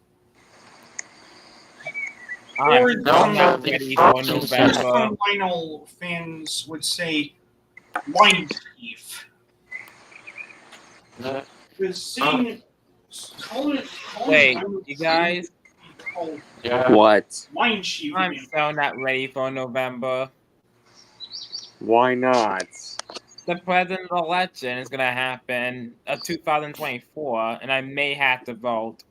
Or some Lionel fans would say Lion Chief. Because saying wait, you guys? What? Lion Chief. I'm still not ready for November. Why not? The president election is gonna happen 2024, and I may have to vote.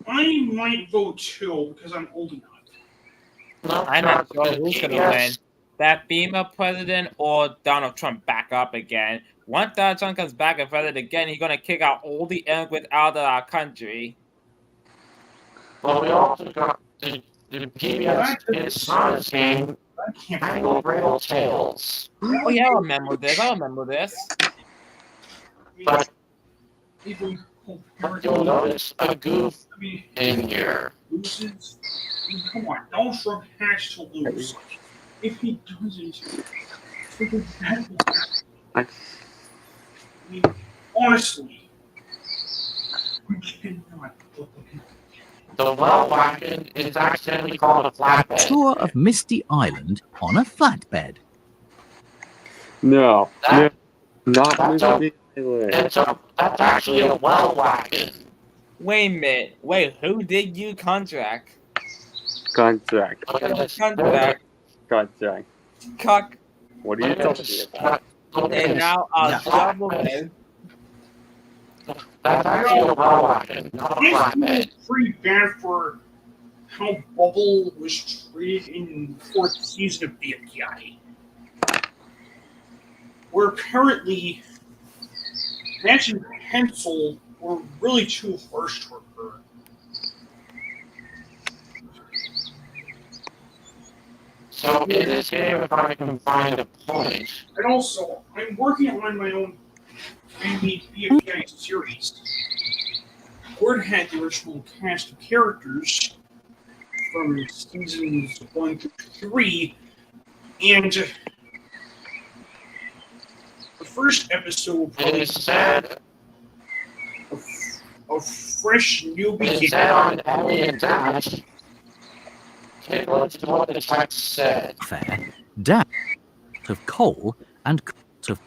I might vote too because I'm old enough. I'm not sure who's gonna win. That female president or Donald Trump back up again. Once Donald Trump comes back and president again, he's gonna kick out all the immigrants out of our country. Well, we also got the PBS Kids Science game, Tangle Rail Tales. Oh yeah, I remember this. But you'll notice a goof in here. Come on, Donald Trump has to lose. If he doesn't, I mean, honestly, we cannot. The well wagon is actually called a flatbed. Tour of Misty Island on a flatbed. No. That- Not that's that's actually a well wagon. Wait a minute. Wait, who did you contract? Contract. Contract. Cuck. What are you talking about? And now our government. That's actually a well wagon, not a flatbed. It's pretty bad for how Bubble was treated in the fourth season of the FBI. Where apparently Match and Pencil were really too harsh for her. So in this game, if I can find a point. And also, I'm working on my own animated BFI series. Word had the original cast of characters from seasons 1 to 3, and the first episode will probably said a fresh new beginning. It said on Ellie and Dash. Take a look at what the text said. Fair. Dash of coal and of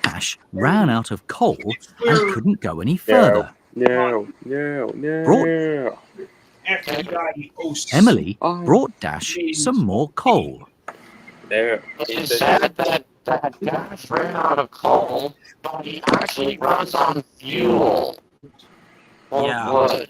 Dash ran out of coal and couldn't go any further. No. FBI Emily brought Dash some more coal. There. It said that Dash ran out of coal, but he actually runs on fuel. Or wood.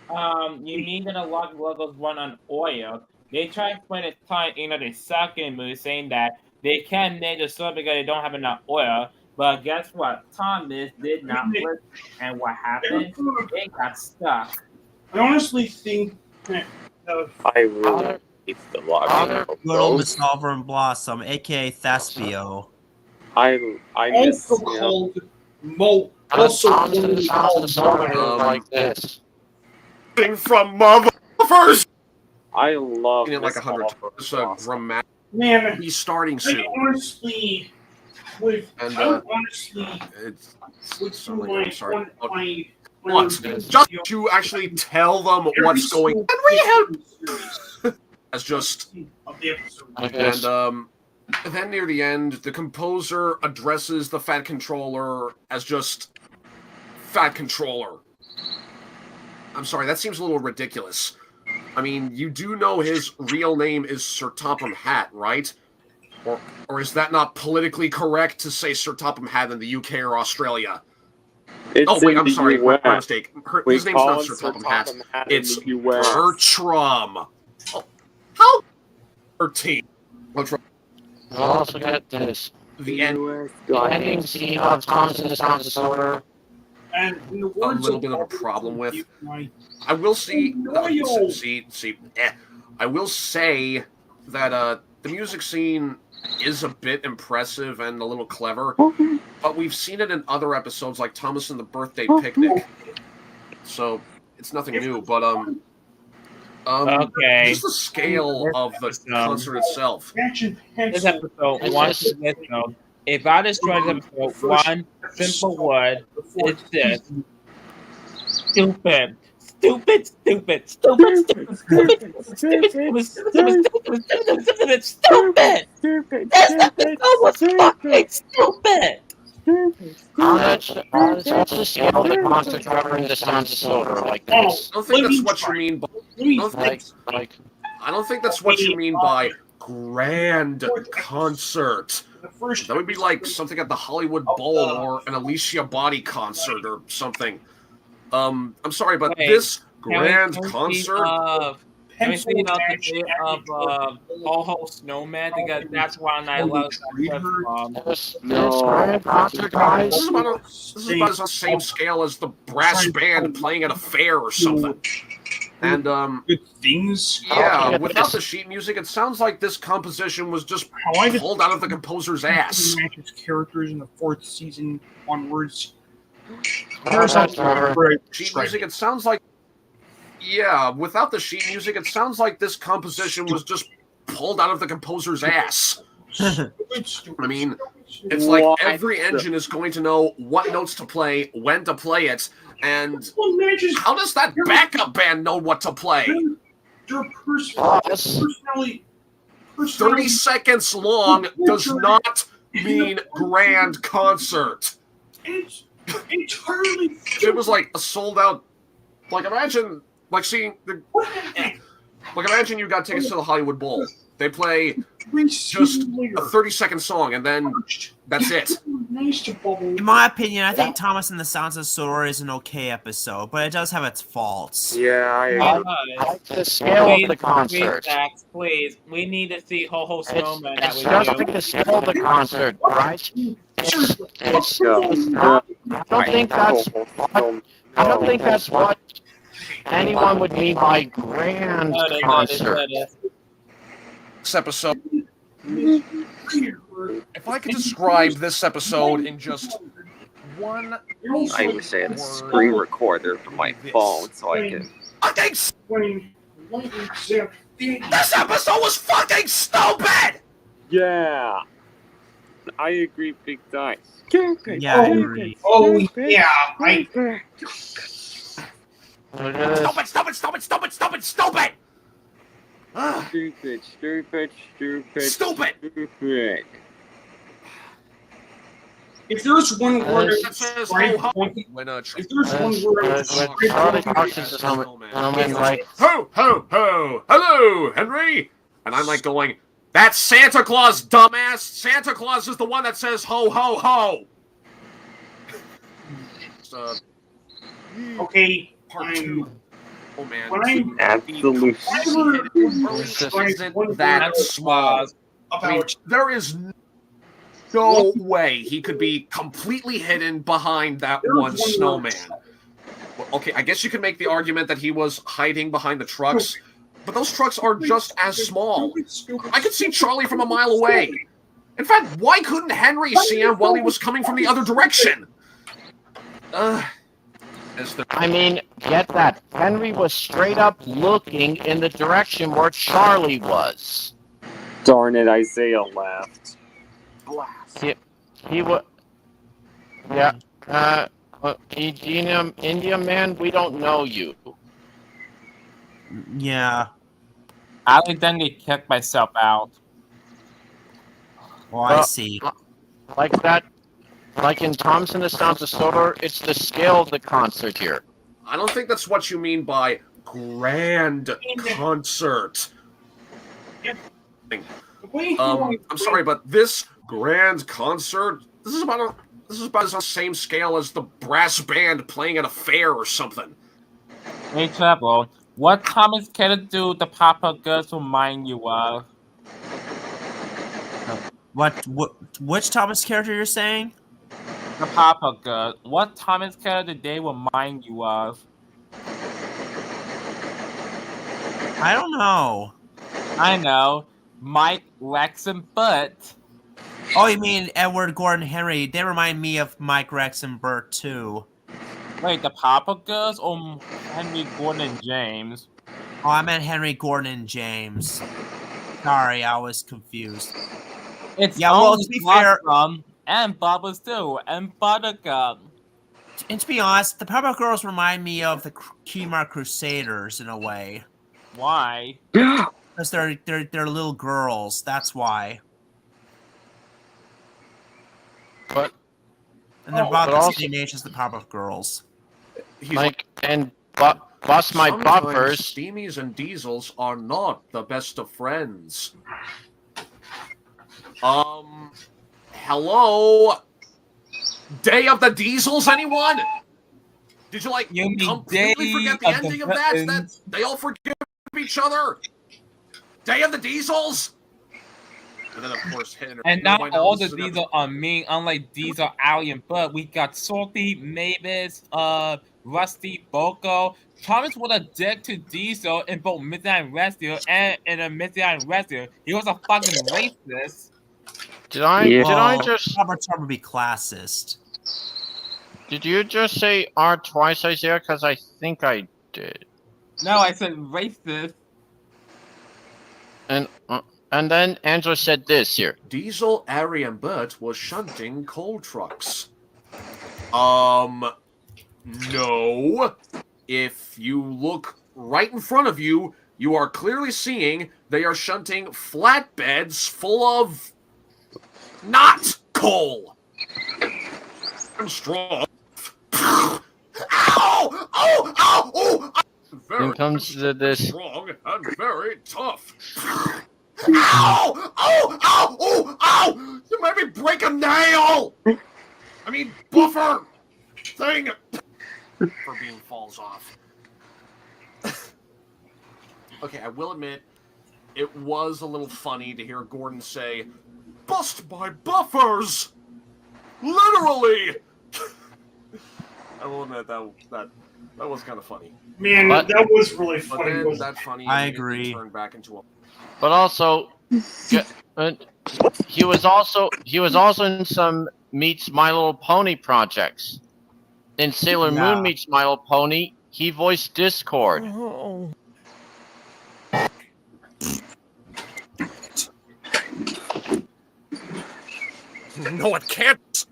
You mean that a lot of logos run on oil? They try to explain it time in the second movie, saying that they can't make the soil because they don't have enough oil. But guess what? Thomas did not listen, and what happened? They got stuck. I honestly think that I really hate the lobby. Little Miss Oliver and Blossom, aka Thespio. I miss also called Mo. Also like this. From motherfuckers. I love like 100. It's a dramatic. Man, he's starting soon. I honestly, And, I would honestly, it's something I'm sorry. my What? Just to actually tell them what's going on. And we have as just of the episode. and then near the end, the composer addresses the Fat Controller as just Fat Controller. I'm sorry, that seems a little ridiculous. I mean, you do know his real name is Sir Topham Hatt, right? Or is that not politically correct to say Sir Topham Hatt in the UK or Australia? It's oh wait, in I'm the sorry, US. my mistake. His name's call not him Sir Sir Topham Hatt. Topham Hatt in It's the US. Bertram. Oh, how? 13. Let's We'll also get this. The end. Ending scene of Thomas and the Sounds of Silver. And in the A words little of bit of a problem with. my I will see. Royal. I will say that the music scene is a bit impressive and a little clever, but we've seen it in other episodes like Thomas and the Birthday Picnic, so it's nothing new. But Okay. just the scale of the concert itself. This episode, one episode. If I destroy this episode, one simple word is this: stupid. Stupid, stupid, stupid, stupid, stupid, stupid, stupid, stupid, stupid, stupid. This episode was fucking stupid. Let's just see how the monster covering the Sounds of Silver like this. I don't think that's what you mean by. I don't think that's what you mean by grand concert. That would be like something at the Hollywood Bowl or an Alicia Body concert or something. I'm sorry, but this grand concert. Can we see the bit of Ho-Ho Snowman? Because that's one I love. Grand concert, guys. This is about the same scale as the brass band playing at a fair or something. And good things. Yeah, without the sheet music, it sounds like this composition was just pulled out of the composer's ass. Matches characters in the 4th season onwards. Sheet music, it sounds like. Yeah, without the sheet music, it sounds like this composition was just pulled out of the composer's ass. I mean, it's like every engine is going to know what notes to play, when to play it, and how does that backup band know what to play? 30 seconds long does not mean grand concert. It's entirely. It was like a sold out. Like imagine, like seeing the. Like imagine you got tickets to the Hollywood Bowl. They play just a 30-second song, and then that's it. In my opinion, I think Thomas and the Sounds of Silver is an okay episode, but it does have its faults. Yeah, I agree. The scale of the concert. Please, Dax, please. We need to see Ho-Ho Snowman. It's just the scale of the concert, right? It's not. I don't think that's what anyone would mean by grand concert. This episode. If I could describe this episode in just one. I wish I had a screen recorder for my phone so I could. This episode was fucking stupid! Yeah. I agree, Big Dice. Yeah, I agree. Oh, yeah. Stupid! Stupid. If there's one word That says ho ho. When if there's one word ho ho ho, hello Henry, and I'm like going, that's Santa Claus, dumbass. Santa Claus is the one that says ho ho ho. Okay, part 2. Oh man, Absolutely. Isn't that small? I mean, there is no way he could be completely hidden behind that one snowman. Well, okay, I guess you can make the argument that he was hiding behind the trucks, but those trucks are just as small. I could see Charlie from a mile away. In fact, why couldn't Henry see him while he was coming from the other direction? I mean, get that. Henry was straight up looking in the direction where Charlie was. Darn it, Isaiah laughed. He was. Yeah. India man, we don't know you. Yeah. I accidentally kicked myself out. Oh, I see. Like that. Like in Thomas and the Sounds of Solar, it's the scale of the concert here. I don't think that's what you mean by grand concert. I'm sorry, but this grand concert, this is about the same scale as the brass band playing at a fair or something. Hey, Trouble, what Thomas character do the Papa Girls remind you of? Which Thomas character you're saying? The Papa Girl. What Thomas character did they remind you of? I don't know. I know. Mike, Rex, and Bert. Oh, you mean Edward, Gordon, Henry? They remind me of Mike, Rex, and Bert too. Wait, the Papa Girls or Henry, Gordon, and James? Oh, I meant Henry, Gordon, and James. Sorry, I was confused. It's yeah. Well, to be fair, and Bubbles too, and Buttercup. And to be honest, the Papa Girls remind me of the Kmart Crusaders in a way. Why? Because they're little girls. That's why. But and they're about the same age as the Papa Girls. Like and bust my buffers. Steamies and Diesels are not the best of friends. Hello? Day of the Diesels, anyone? Did you completely forget the ending of that? That they all forgive each other? Day of the Diesels? And then, of course, Henry. And not all the Diesel are mean, unlike Diesel, Allie, and Bud. We got Salty, Mavis, Rusty, Boko. Thomas was a dick to Diesel in both Midnight Rescue and in a Midnight Rescue. He was a fucking racist. Did I just Robert Turner be classist? Did you just say R twice, Isaiah? Because I think I did. No, I said racist. And then Angela said this here. Diesel, Ari, and Bert was shunting coal trucks. No. If you look right in front of you, you are clearly seeing they are shunting flatbeds full of not coal. I'm strong. Ow! Oh! Oh! Oh! Here comes this. Strong and very tough. Ow! Oh! Ow! Oh! Ow! You made me break a nail! I mean, buffer! Thing! For being falls off. Okay, I will admit, it was a little funny to hear Gordon say, "Bust my buffers!" Literally! I will admit that was kind of funny. Man, that was really funny. But then that funny. I agree. Turned back into a. But also, he was also in some Meets My Little Pony projects. In Sailor Moon Meets My Little Pony, he voiced Discord. Oh. No, it can't.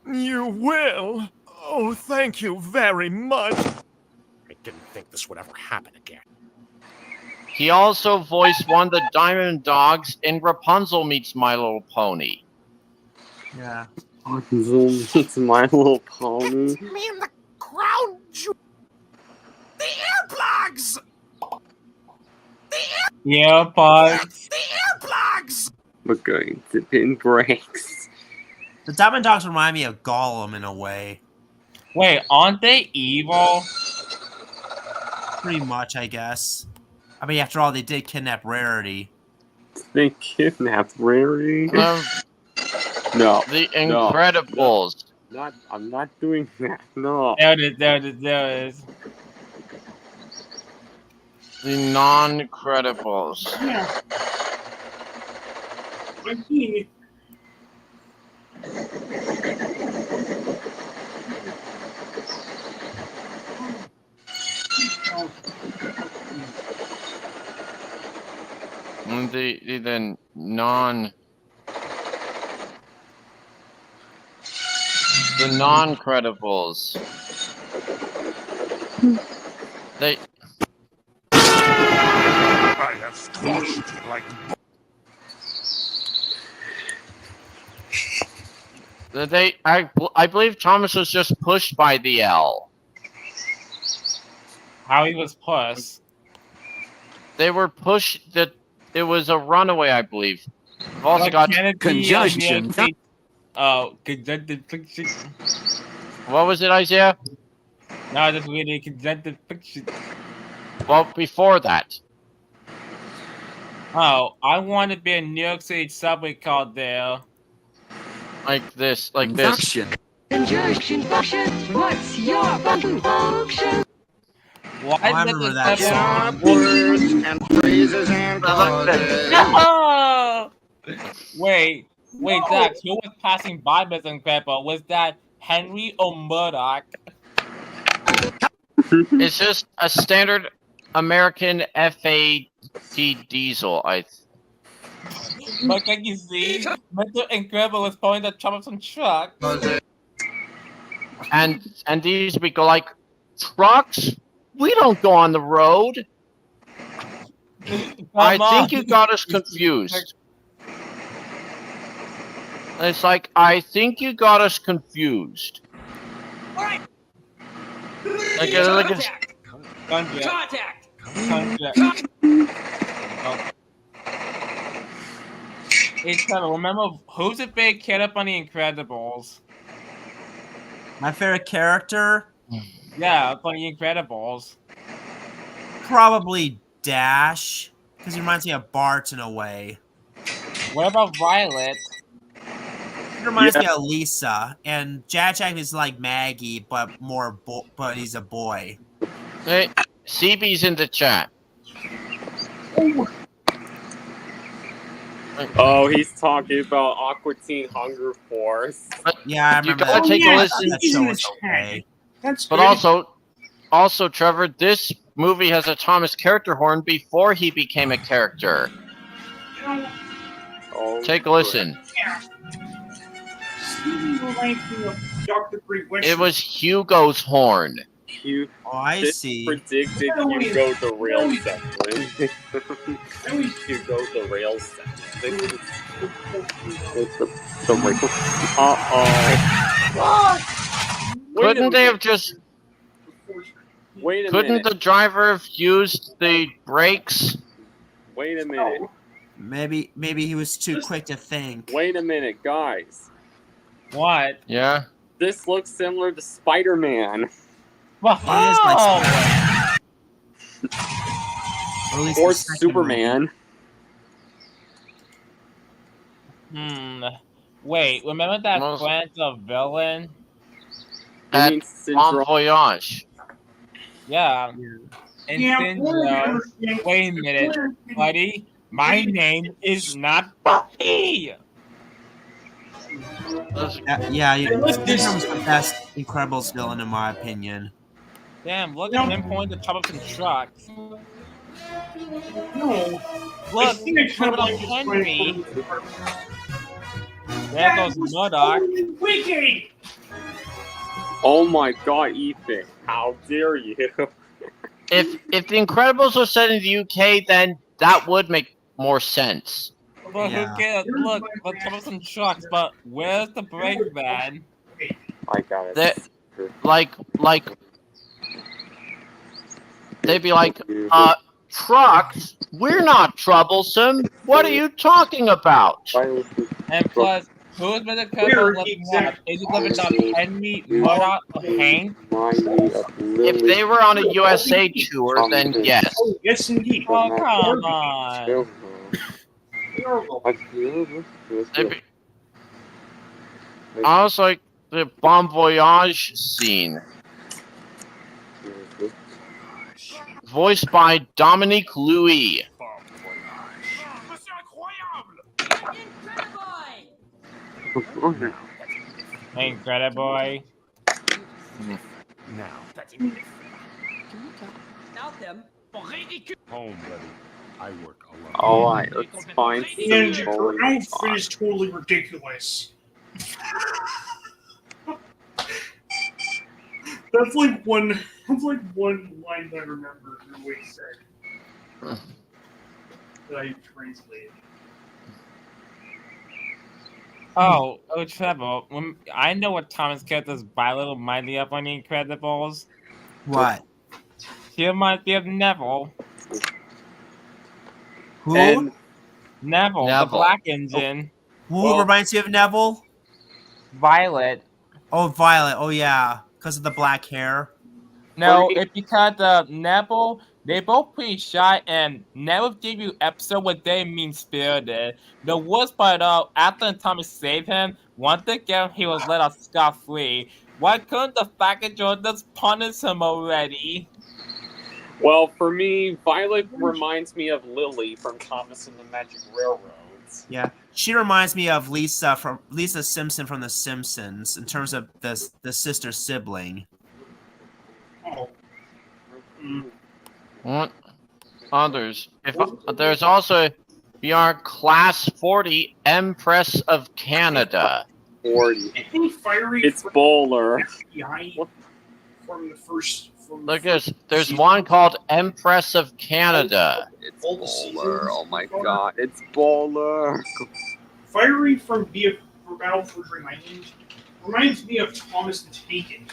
You will. Oh, thank you very much. I didn't think this would ever happen again. He also voiced one of the Diamond Dogs in Rapunzel Meets My Little Pony. Yeah. Rapunzel Meets My Little Pony. Me and the crown the earplugs! Earbuds. The earplugs! We're going to pin brakes. The Diamond Dogs remind me of Gollum in a way. Wait, aren't they evil? Pretty much, I guess. I mean, after all, they did kidnap Rarity. They kidnapped Rarity? Um, No. The Incredibles. I'm not doing that. No. There it is. There it is. There it is. The non-credibles. Yeah. I mean, The non. The non-credibles. They. I have squashed like I believe Thomas was just pushed by the L. How he was pushed. They were pushed. That it was a runaway, I believe. I've also Like got Kennedy, Conjunction. Conjunctive fiction. What was it, Isaiah? No, just really conjunctive fiction. Well, before that. Oh, I want to be a New York City subway called there. Like this, like this. Conjunction function. What's your function? Why I did remember the that subway- song. Words and phrases and clauses. No! Wait, Zach, who was passing by Mr. Incredible? Was that Henry or Murdoch? It's just a standard American FAT diesel. But can you see? Mr. Incredible was pointing the troublesome truck. And these we go like trucks. We don't go on the road. I think you got us confused. It's like I think you got us confused. Alright. Like, Contact. Contact. Hey, Trevor, remember who's a big kid up on the Incredibles? My favorite character, Yeah, up on the Incredibles. probably Dash, because he reminds me of Bart in a way. What about Violet? He reminds me of Lisa, and Jack Jack is like Maggie, but but he's a boy. Hey, CB's in the chat. Oh, he's talking about Aqua Teen Hunger Force. Yeah, I You remember gotta that. take a listen. That show was okay. that's But good. also, Trevor, this movie has a Thomas character horn before he became a character. Oh, Take a listen. Yeah. Stevie reminds me of Dr. Great Western. It was Hugo's horn. Hugh, Oh, I this see. predicted Hugo the rail segment. Hugo the rail segment. It's the rail. Couldn't they have just? Wait a Couldn't minute. the driver have used the brakes? Wait a minute. Maybe he was too quick to think. Wait a minute, guys. What? Yeah. This looks similar to Spider-Man. Well, He is like oh! Or at least Or the second Superman. Wait, remember that Most- Friends of Villain? At mean Bon Syndrome. Voyage. Yeah. And Yeah, Syndrome. Wait a minute, buddy. My name is not Buffy. Yeah, Syndrome's the best Incredibles villain in my opinion. Damn, look at him pointing the top of some trucks. No. Look, think I kind of look like at this Henry. There goes Murdoch. Wicked! Oh my god, Ethan. How dare you? If the Incredibles was set in the UK, then that would make more sense. But Yeah. who cares? Look, the top of some trucks, but where's the brake van? I got it. That like they'd be like, trucks? We're not troublesome. What are you talking about? And plus, who's been the Where couple looking exactly? up? Is it living up Henry, Murdoch, or Hank? If they were on a USA tour, then yes. Oh, yes, indeed. Oh, come on. I was like, the Bon Voyage scene. Voiced by Dominique Louis. Incrediboy. Now. Without them. Home, buddy. I work alone. Alright, let's find And some your outfit bowling is totally ridiculous. That's like one line that I remember Louis said. That I translated. Oh, Trevor. I know what Thomas character's Violet reminded me of on The Incredibles. What? She reminds me of Neville. Who? And Neville, the Neville. Black Engine. Who reminds you of Neville? Violet. Oh, Violet. Oh, yeah. Because of the black hair. No, it's because Neville, they both pretty shy, and Neville gave you episode where they mean-spirited. The worst part, after Thomas saved him, once again he was let off scot-free. Why couldn't the faculty just punish him already? well, for me, Violet reminds me of Lily from Thomas and the Magic Railroads. Yeah. She reminds me of Lisa Simpson from The Simpsons in terms of the sister sibling. Oh. What others? There's also BR Class 40 Empress of Canada. 40. I think Fiery It's from Bowler. FBI from the first. Look, there's one called Empress of Canada. It's Bowler. Oh my god, it's Bowler. Fiery from Battle for Dream Island reminds me of Thomas the Tank Engine.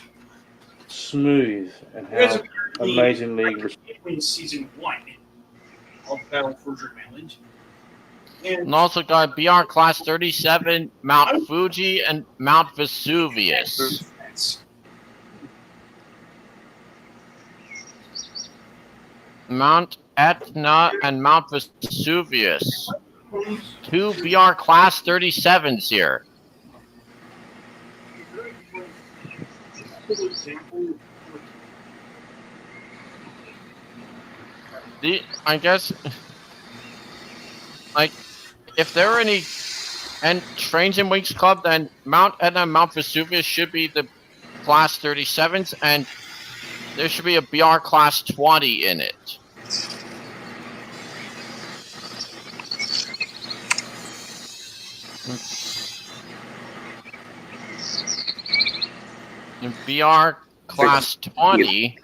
Smooth and You guys how apparently amazingly. in season 1 of Battle for Dream Island. And also got BR Class 37 Mount Fuji and Mount Vesuvius. Mount Etna and Mount Vesuvius. 2 BR Class 37s here. I guess, like, if there are any Trains and Wings Club, then Mount Etna and Mount Vesuvius should be the Class 37s, and there should be a BR Class 20 in it. In BR Class 20.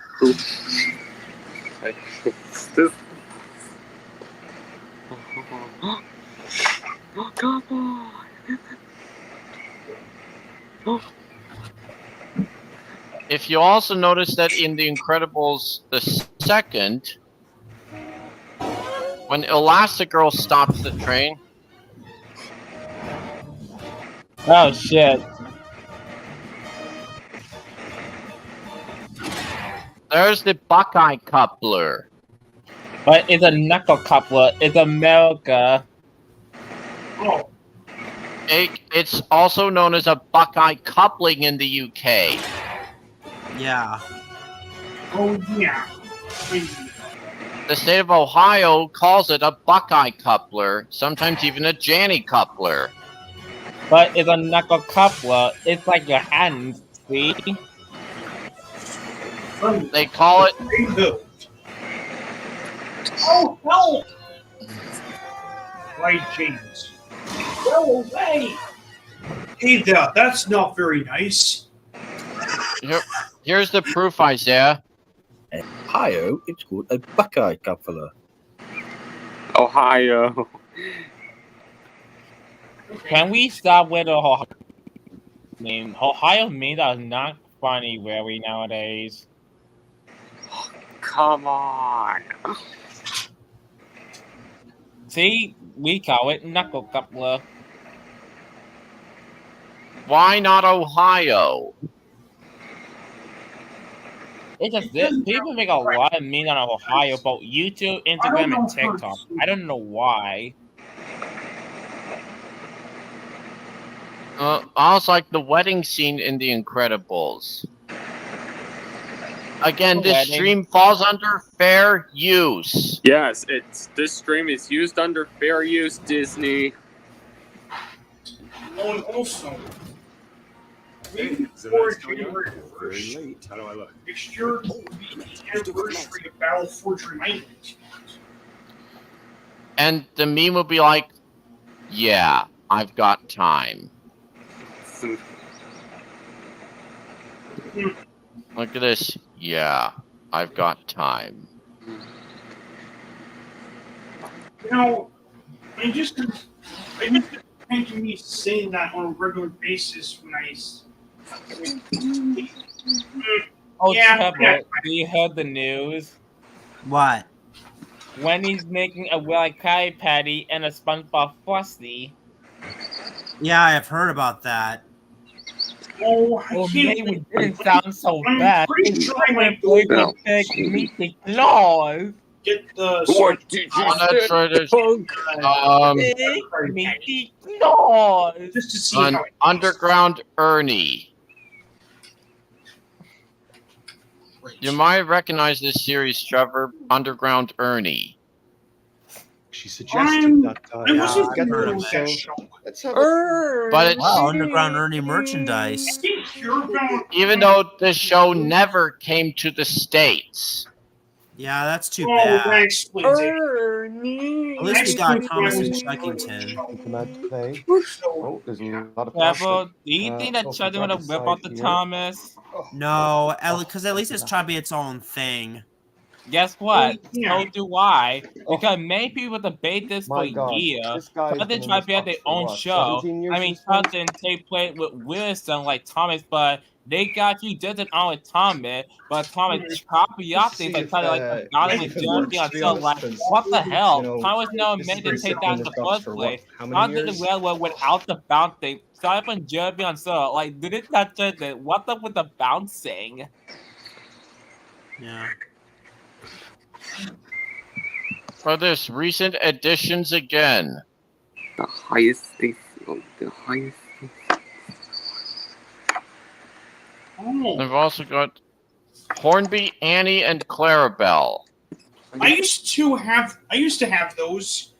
Oh, come on. If you also notice that in The Incredibles the second, when Elastigirl stops the train. Oh shit. There's the Buckeye coupler. But it's a knuckle coupler. It's America. Oh. It's also known as a Buckeye coupling in the UK. Yeah. Oh, yeah. The state of Ohio calls it a Buckeye coupler, sometimes even a Janny coupler. But it's a knuckle coupler. It's like your hands, see? They call it... Oh, help! Right, James. Go away! Hey there, that's not very nice. Here's the proof, Isaiah. Ohio, it's called a Buckeye coupler. Ohio. Can we stop with the Ohio? I mean, Ohio memes are not funny really nowadays. Come on. See, we call it knuckle coupler. Why not Ohio? It's just this. People make a lot of memes on Ohio, both YouTube, Instagram, and TikTok. I don't know why. Also, like the wedding scene in The Incredibles. Again, this stream falls under fair use. Yes, this stream is used under fair use, Disney. Oh, and also, Hey, before Zemi's January very 1st, late. How do I look? next year will be the anniversary of Battle Forge Reminder. And the meme will be like, yeah, I've got time. Look at this. Yeah, I've got time. Now, I just kind of me saying that on a regular basis when I. Oh, Yeah, Trevor, yeah. do you heard the news? What? Wendy's making a Willy Krabby Patty and a SpongeBob Frosty. Yeah, I've heard about that. Oh, I Well, can't. maybe it didn't sound so I'm bad. pretty sure I might Boy, go the pig meet the claws. get the. What did you On that say? shredders, Pig meet the claws. Just to see on how it Underground Ernie. You might recognize this series, Trevor. Underground Ernie. She suggested that. I wasn't get familiar them, with so that show. let's have But it's, Wow, Underground Ernie merchandise. I think you're about. even though the show never came to the States. Yeah, that's too Oh, that bad. explains it. At least we got Thomas and Chuckington. Oh, there's a lot of plastic. Trevor, do you think that also Chuckington would have grab whip out the side here. Thomas? No, because at least it's trying to be its own thing. Guess what? Yeah. So do I. Because many people debate this for My God, years. this guy has But they been in try to this have their box for own what, show. 17 years I mean, since then? Chuckington take place with Wilson like Thomas, but they got you just on with Thomas, but Thomas choppy up things like trying to like got it with Jeremy until like what the hell? Thomas never this made has to been take that in sitting in the this box first for place. what, how many Thomas did years? the railroad without the bouncing. Started from Jeremy on so like did it not just that? What's up with the bouncing? Yeah. For this recent additions again. The highest they feel. The highest. Oh, They've also got Hornby, Annie, and Clarabelle. I used to have those,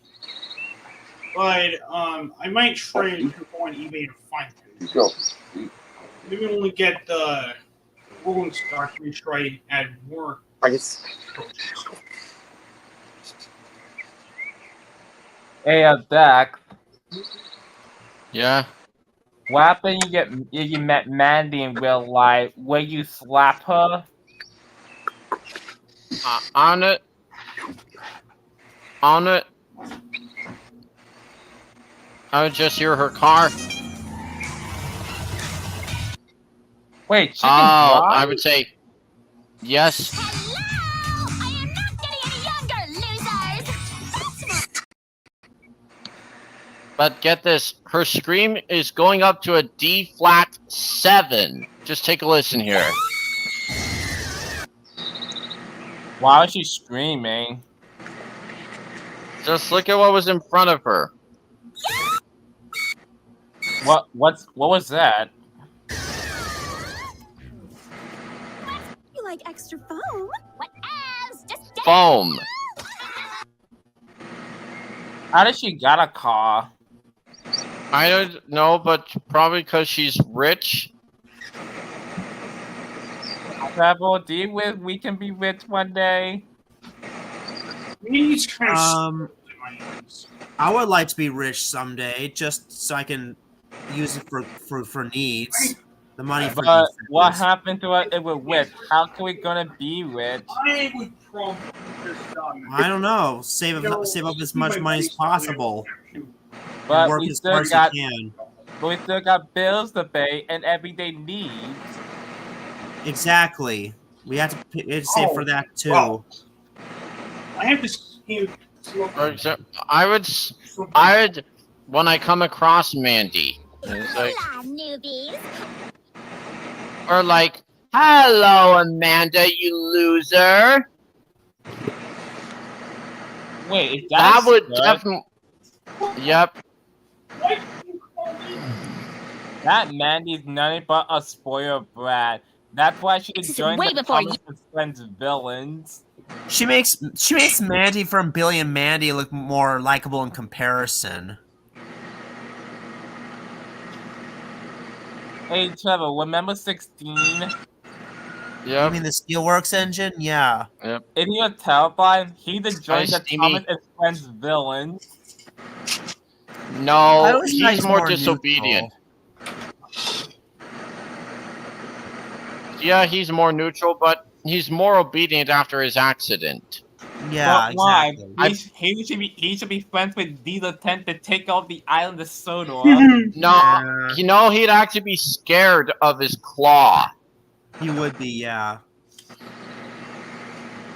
but I might try to go on eBay to find them. Maybe only get the rolling stock. Maybe try and add more. Hey, Dak. Yeah. What happened? You met Mandy in real life. Where you slap her? On it. I would just hear her car. Wait, chicken I would say yes. But get this, her scream is going up to a D flat 7. Just take a listen here. Why was she screaming? Just look at what was in front of her. What was that? You like extra foam? What else? Just get Foam. How did she got a car? I don't know, but probably because she's rich. Travel, do you wish we can be rich one day? He's kind of I would like to be rich someday, just so I can use it for needs. The money for But these what things. happened to us if we're rich? How can we gonna be rich? I would probably just I don't know. Save up as much money as possible. But work we as still hard as got, you can. but we still got bills to pay and everyday needs. Exactly. We have to save for that too. well. I have to see. For example, I would, when I come across Mandy, it's like, newbies. or like, hello, Amanda, you loser. Wait, is That would good? definitely. Yep. That Mandy's nothing but a spoiled brat. That's why she could This is join way the before Thomas and Friends villains. She makes Mandy from Billy and Mandy look more likable in comparison. Hey Trevor, remember 16? Yeah. You mean the Steelworks engine? Yeah. Yep. In your Telephone, he the joined the Steamy. Thomas and Friends villains. I No, always thought he's more disobedient. Yeah, he's more neutral, but he's more obedient after his accident. Yeah, But why? exactly. He should be friends with Diesel 10 to take off the island of Sodor. No, you know, he'd actually be scared of his claw. He would be, yeah.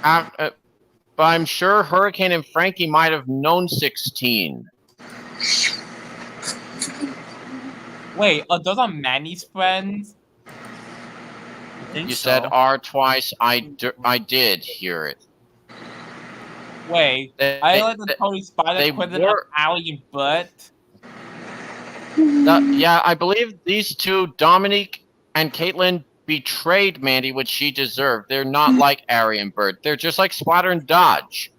But I'm sure Hurricane and Frankie might have known 16. Wait, are those are Manny's friends? You said R twice. I did hear it. Wait, I let the Tony Spider they equivalent were- of Alien Butt. Yeah, I believe these two, Dominique and Caitlin, betrayed Mandy, which she deserved. They're not like Ari and Bert. They're just like Splatter and Dodge.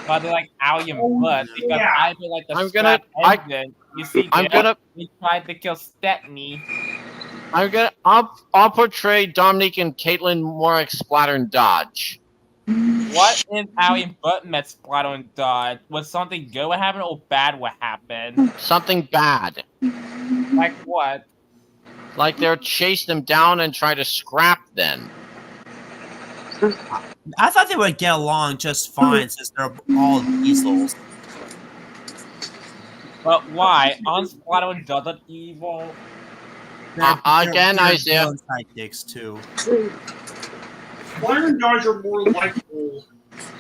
But they're like Alien Butt because yeah. I feel like the I'm gonna- Scrap engine. You see, I'm gonna- they tried to kill Stepney. I'll portray Dominique and Caitlin more like Splatter and Dodge. What if Alien Butt met Splatter and Dodge? Would something good would happen or bad would happen? Something bad. Like what? Like they'll chase them down and try to scrap them. I thought they would get along just fine since they're all weasels. But why? Aren't Splatter and Dodge evil? Again, Isaiah. villain sidekicks too. Splatter and Dodge are more likable.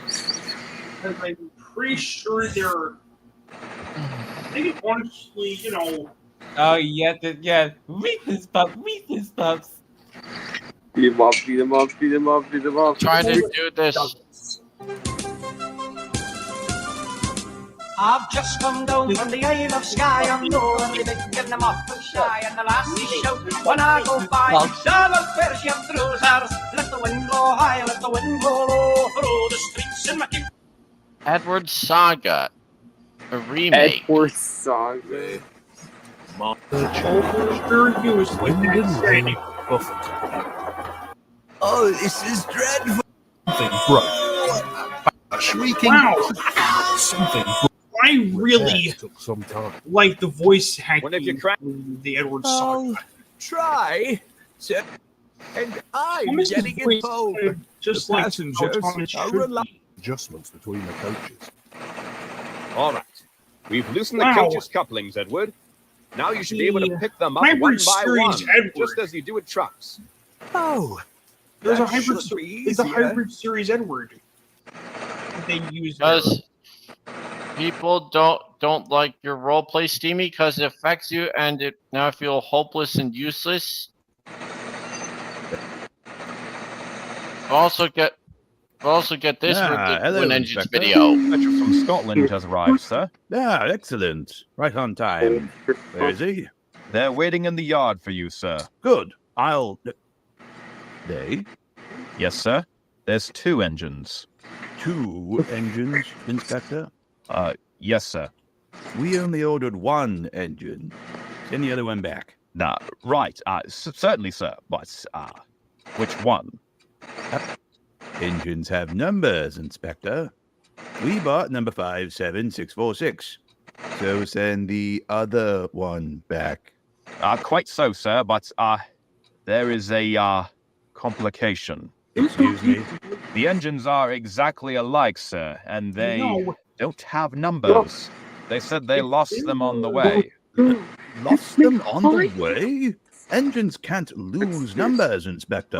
Because I'm pretty sure they're. I think honestly, you know. Oh yes, yes. Weakness pups, weakness pups. Beat him up, beat him up, beat him up, beat him up. Try to do this. I've just come down from the Isle of Skye. I'm no only big and I'm awful shy. And the lassie shout when I go by. Shallow fair she throws hers. Let the wind blow high, let the wind blow low. Through the streets in my king. Edward Saga. A remake. Edward Saga. Oh, this is dreadful. Something broke. A shrieking. Wow. Something broke. I really took some time. like the voice hacking Whenever you crack- the Edward Oh, Saga. try. And I'm Thomas' getting voice it home. sounded just The like passengers how Thomas are should be. relying adjustments between the coaches. All right. We've loosened Wow. the coaches' couplings, Edward. Now you should be able to The pick them up hybrid one by series one, Edward. just as you do with trucks. Oh, There's a that hybrid. should be There's a easier. hybrid series Edward. That they use. Because people don't like your roleplay, Steamy, because it affects you and it now feel hopeless and useless. Also get this for the hello, Twin Engines Inspector. video. Veteran from Scotland has arrived, sir. Ah, excellent. Right on time. Where is he? They're waiting in the yard for you, sir. Good. I'll... They? Yes, sir. There's 2 engines. 2 engines, Inspector? Yes, sir. We only ordered 1 engine. Send the other one back. Nah, right. Certainly, sir. But, which one? Engines have numbers, Inspector. We bought number 57646. So send the other one back. Quite so, sir, but, there is a, complication. Excuse me? The engines are exactly alike, sir, and they don't have numbers. They said they lost them on the way. Lost them on the way? Engines can't lose numbers, Inspector.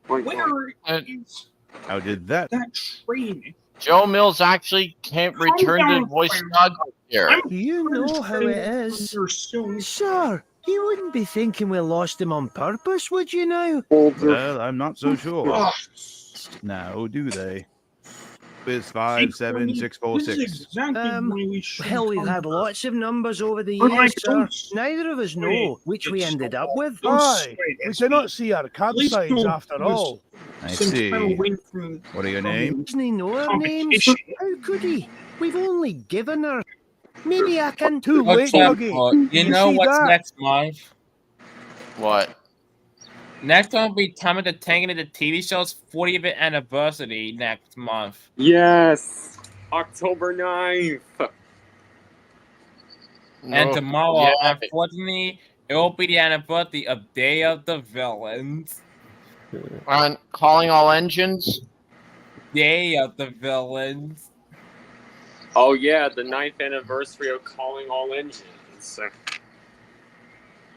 Where is How did that? that train? Joe Mills actually can't return to down, voice Frank. Doug here. You know how it is. Sir, you wouldn't be thinking we lost him on purpose, would you now? Well, I'm not so sure. Now, do they? is This 57646. is exactly why we should. Hell, we've had lots of numbers over the years, sir. Neither of us know which we ended up with. Aye, we cannot see our campsites after all. I see. What are your names? Doesn't he know our names? How could he? We've only given her. Maybe I can. You know see what's that? next month? What? Next one will be Time of the Tank and the TV show's 40th anniversary next month. Yes, October 9th. And No, tomorrow, yeah. unfortunately, it will be the anniversary of Day of the Villains. On calling all engines. Day of the Villains. Oh yeah, the 9th anniversary of Calling All Engines.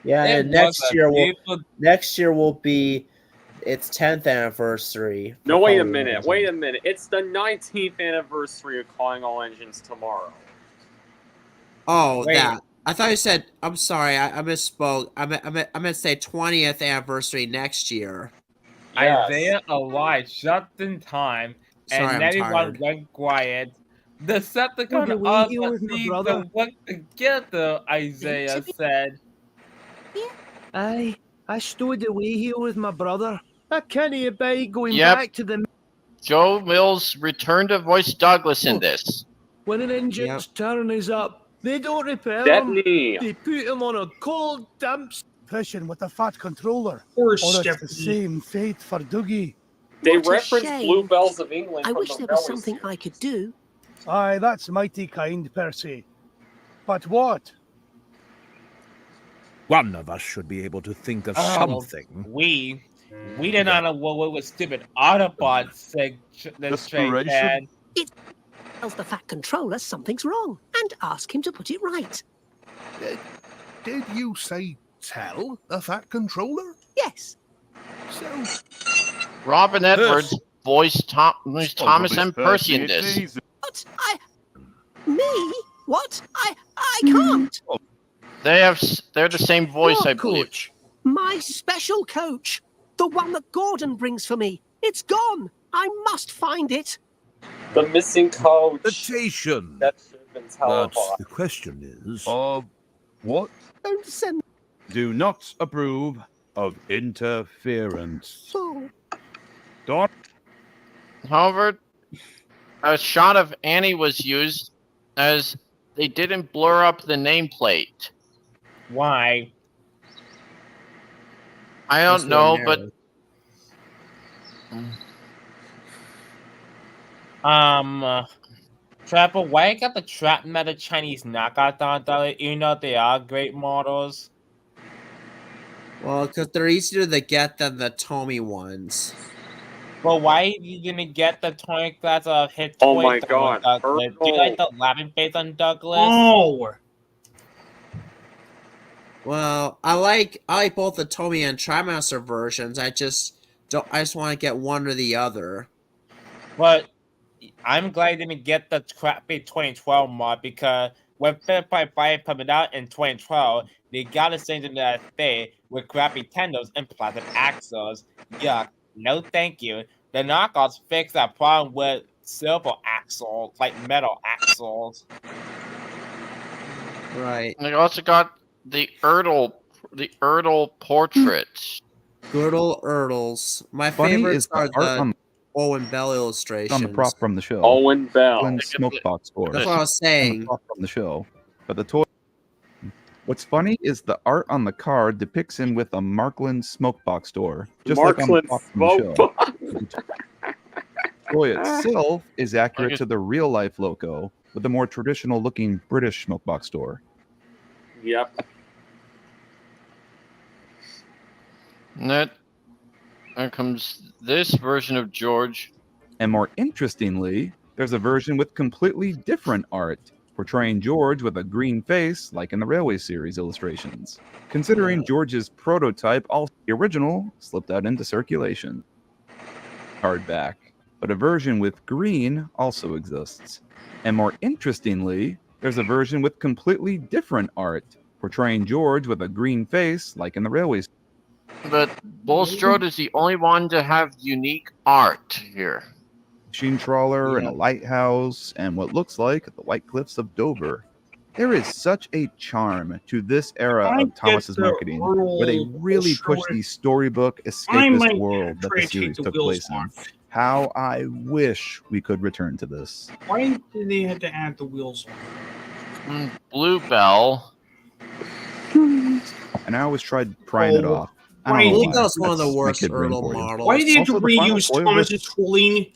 Yeah, It and was a beautiful- next year will be its 10th anniversary. No, wait a Calling minute. All Wait a minute. It's the 19th anniversary of Calling All Engines tomorrow. Oh, Wait. that. I thought you said. I'm sorry. I misspoke. I meant to say 20th anniversary next year. Isaiah arrived just in time, Sorry, and I'm everyone tired. went quiet. The What Decepticons do we of do the with my season brother? work together, Isaiah said. Aye, I stowed away here with my brother. I can't abide going Yep. back to the. Joe Mills returned to voice Douglas in this. When an engine's turn is up, they don't repair Stepney. him. They put him on a cold damp. Fishing with a fat controller. Or Or it's the Stephanie. same fate for Doogie. They What a reference shame. Bluebells of England. I from wish the there was railway something I could do. Aye, that's mighty kind, Percy. But what? One of us should be able to think of Oh, something. We did not know what was stupid Autobots said. Desperation. And Tells the Fat Controller something's wrong and ask him to put it right. Did you say tell the fat controller? Yes. So, Robin Edwards voiced Thomas M. Percy in Percy, this. Jesus. What? Me? What? I can't. They're the same voice, What I believe. coach? My special coach. The one that Gordon brings for me. It's gone. I must find it. The missing coach. Citation. That should have been But televised. the question is, What? Don't send. Do not approve of interference. Oh. Don't. However, a shot of Annie was used as they didn't blur up the nameplate. why? I don't know, but Trapper, why you got the Trap Meta Chinese knockout on dollar, even though they are great models? Well, because they're easier to get than the Tommy ones. But why are you gonna get the toy class of hit Oh toy my store, God, Douglas? Do you like the laughing face on Douglas? Oh, Well, I like both the Tommy and Trimaster versions. I just want to get one or the other. But I'm glad you didn't get the crappy 2012 mod because when Fit Fight 5 coming out in 2012, they got to change into that thing with crappy tendons and plastic axles. Yuck. No thank you. The knockoffs fix that problem with silver axles, like metal axles. Right. they also got the Erdl portrait. Girdle Erdles. My Funny favorites is the are art the on- Owen Bell illustrations. on the prop from the show. Owen Bell. Glenn Smokebox store. That's what I was saying. On the prop from the show. But the toy. What's funny is the art on the card depicts him with a Markland Smokebox door, just like on the Markland prop from the show. Smokebox. The toy itself is accurate to the real life logo, with the more traditional looking British Smokebox door. Yep. And there comes this version of George. And more interestingly, there's a version with completely different art, portraying George with a green face like in the Railway series illustrations. Considering George's prototype, also the original slipped out into circulation. Hardback. But a version with green also exists. And more interestingly, there's a version with completely different art, portraying George with a green face like in the Railway series. But Bulstrode is the only one to have unique art here. fishing trawler and a lighthouse and what looks like the White Cliffs of Dover. There is such a charm to this era I of Thomas's get the marketing, where they Earl really push Sherwood. the storybook I escapist might world that try the to take series the took wheels place in. off. How I wish we could return to this. Why did they have to add the wheels on? Bluebell. And I always tried prying it off. I don't know why. Bluebell's one of the That's my worst kid brain Ertl for you. models. Why did they have to Also, the final reuse toy Thomas's tooling?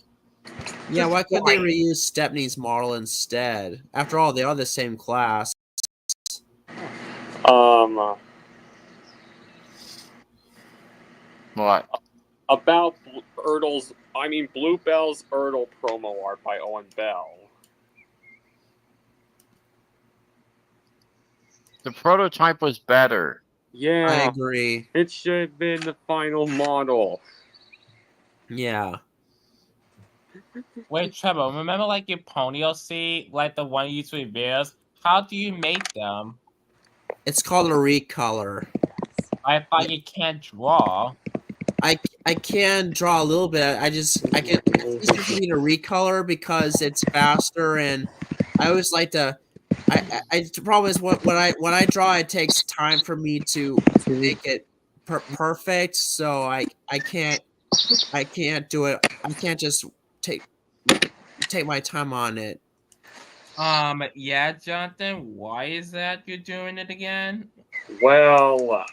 Yeah, why couldn't they reuse Stepney's model instead? After all, they are the same class. What? About Bluebell's Ertl promo art by Owen Bell. The prototype was better. Yeah, I agree. It should have been the final model. Yeah. Wait, Trevor, remember like your Ponyo seat, like the one you used to reverse? How do you make them? It's called a recolor. I thought you can't draw. I can draw a little bit. I can need a recolor because it's faster, and I always like to. The problem is when I draw, it takes time for me to make it perfect. So I can't do it. I can't just take my time on it. Yeah, Jonathan, why is that you're doing it again? Well,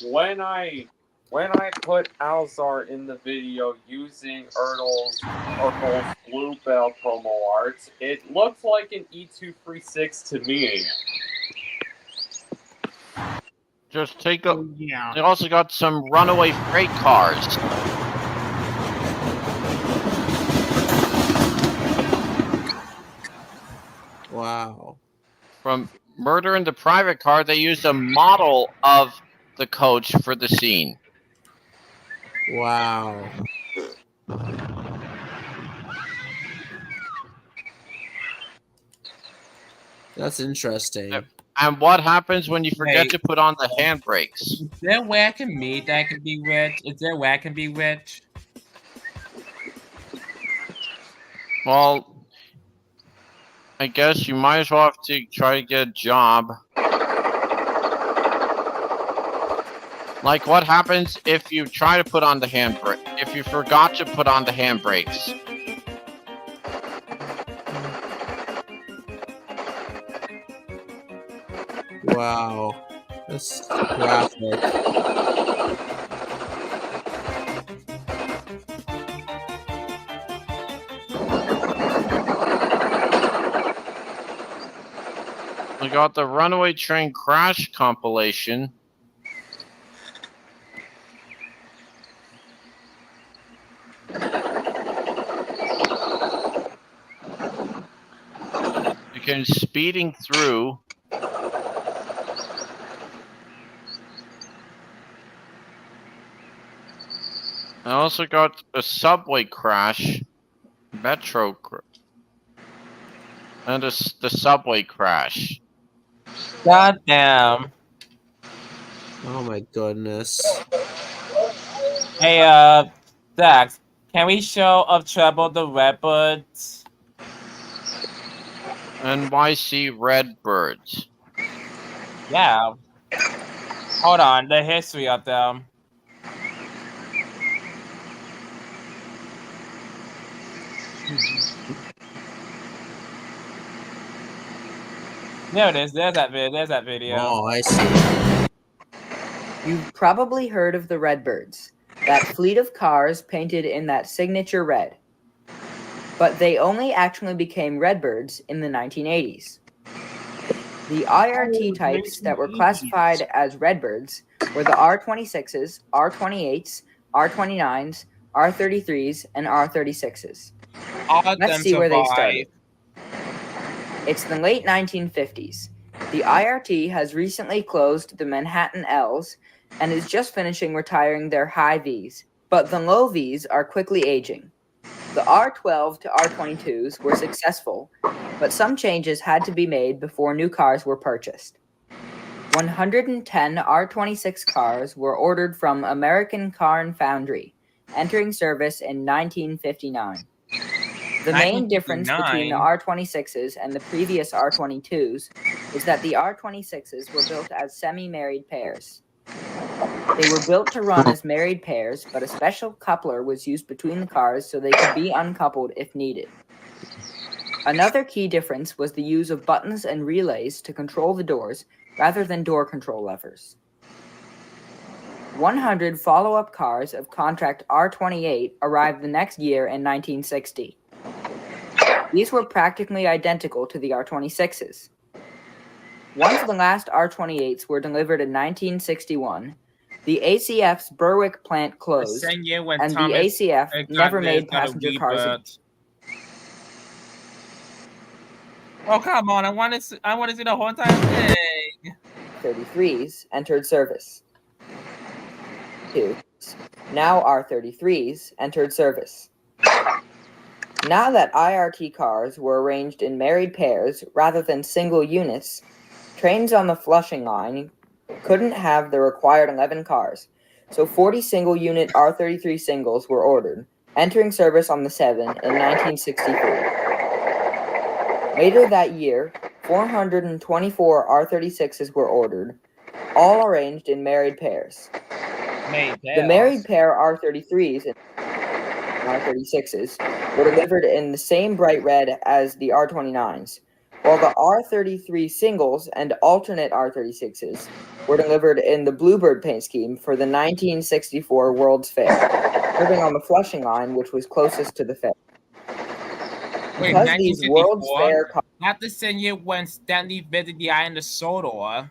when I put Alzar in the video using Ertl's Bluebell promo arts, it looks like an E236 to me. Just take a. Yeah. They also got some runaway freight cars. Wow. From Murder in the Private Car, they used a model of the coach for the scene. Wow. That's interesting. And what happens when you forget to put on the handbrakes? Is there a way I can meet that can be rich? Is there a way I can be rich? Well, I guess you might as well have to try to get a job. Like, what happens if you try to put on the handbrake? If you forgot to put on the handbrakes? Wow. That's graphic. We got the Runaway Train Crash compilation. You can speeding through. I also got a subway crash, metro, and the subway crash. God damn. Oh my goodness. Hey, Dax, can we show of Trouble the Redbirds? NYC Redbirds. Yeah. Hold on, the history of them. There it is. There's that video. There's that video. Oh, I see. You've probably heard of the Redbirds, that fleet of cars painted in that signature red. But they only actually became Redbirds in the 1980s. The IRT types that were classified as Redbirds were the R26s, R28s, R29s, R33s, and R36s. Let's see where they started. It's the late 1950s. The IRT has recently closed the Manhattan Ls and is just finishing retiring their high Vs, but the low Vs are quickly aging. The R12 to R22s were successful, but some changes had to be made before new cars were purchased. 110 R26 cars were ordered from American Car and Foundry, entering service in 1959. The main difference between the 1959. R26s and the previous R22s is that the R26s were built as semi-married pairs. They were built to run as married pairs, but a special coupler was used between the cars so they could be uncoupled if needed. Another key difference was the use of buttons and relays to control the doors rather than door control levers. 100 follow-up cars of contract R28 arrived the next year in 1960. These were practically identical to the R26s. Once the last R28s were delivered in 1961, the ACF's Berwick plant closed, same year when and the Thomas ACF never Edgar made got a passenger cars again. rebirth. Oh come on! I want to see the whole entire thing. 33s entered service. 2. Now R33s entered service. Now that IRT cars were arranged in married pairs rather than single units, trains on the Flushing line couldn't have the required 11 cars, so 40 single-unit R33 singles were ordered, entering service on the 7 in 1963. Later that year, 424 R36s were ordered, all arranged in married pairs. The married pair R33s and R36s were delivered in the same bright red as the R29s, while the R33 singles and alternate R36s were delivered in the Bluebird paint scheme for the 1964 World's Fair, serving on the Flushing line, which was closest to the fair. Wait, Because these World's 1964? Fair cars Not the same year when Stanley visited the island of Sodor.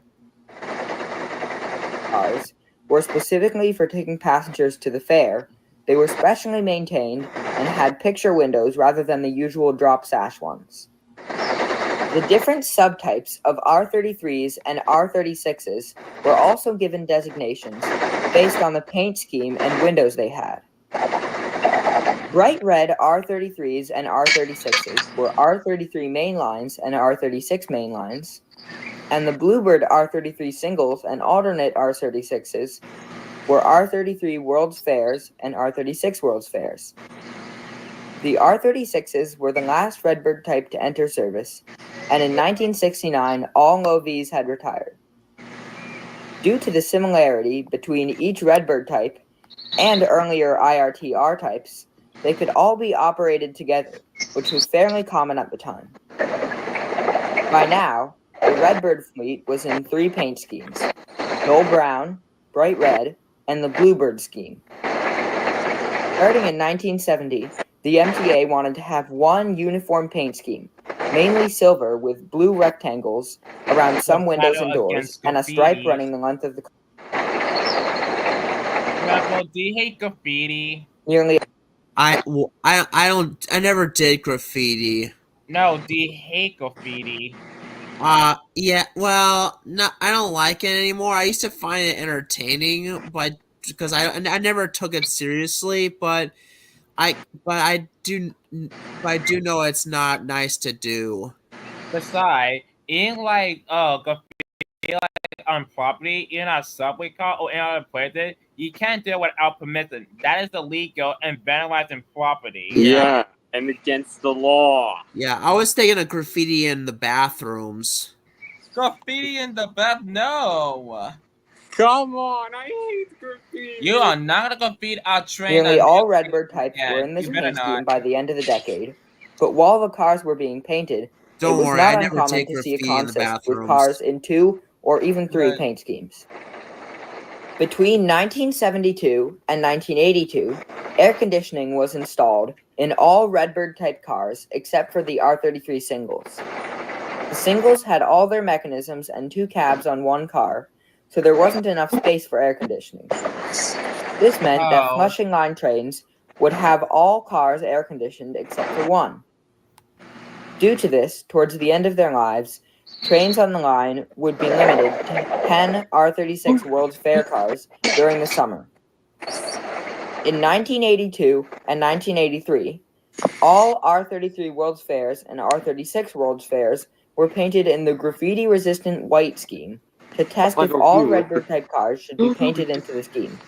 were specifically for taking passengers to the fair, they were specially maintained and had picture windows rather than the usual drop sash ones. The different subtypes of R33s and R36s were also given designations based on the paint scheme and windows they had. Bright red R33s and R36s were R33 mainlines and R36 mainlines, and the Bluebird R33 singles and alternate R36s were R33 World's Fairs and R36 World's Fairs. The R36s were the last Redbird type to enter service, and in 1969 all low Vs had retired. Due to the similarity between each Redbird type and earlier IRT-R types, they could all be operated together, which was fairly common at the time. By now, the Redbird fleet was in 3 paint schemes: Dull Brown, Bright Red, and the Bluebird scheme. Starting in 1970, the MTA wanted to have one uniform paint scheme, mainly silver with blue rectangles around some windows and doors, and a stripe running the length of the car. Well, do you hate graffiti? Nearly. I never did graffiti. No, do you hate graffiti? Yeah, well, no, I don't like it anymore. I used to find it entertaining, but because I never took it seriously, but I do know it's not nice to do. Besides, in like graffiti like on property, in a subway car or in a place, you can't do it without permission. That is illegal and vandalizing property. Yeah, and against the law. Yeah, I was thinking of graffiti in the bathrooms. Graffiti in the bath? No. Come on, I hate graffiti. You are not a graffiti train. Nearly all Redbird types were in this paint scheme by the end of the decade, but while the cars were being painted, Don't it was worry, not I never uncommon take to see a graffiti in the concept with bathrooms. cars in 2 or even 3 paint schemes. Between 1972 and 1982, air conditioning was installed in all Redbird type cars except for the R33 singles. The singles had all their mechanisms and 2 cabs on one car, so there wasn't enough space for air conditioning. This meant that Flushing line trains would have all cars air conditioned except for one. Due to this, towards the end of their lives, trains on the line would be limited to 10 R36 World's Fair cars during the summer. In 1982 and 1983, all R33 World's Fairs and R36 World's Fairs were painted in the graffiti-resistant white scheme to test if all Redbird type cars should be painted into the scheme.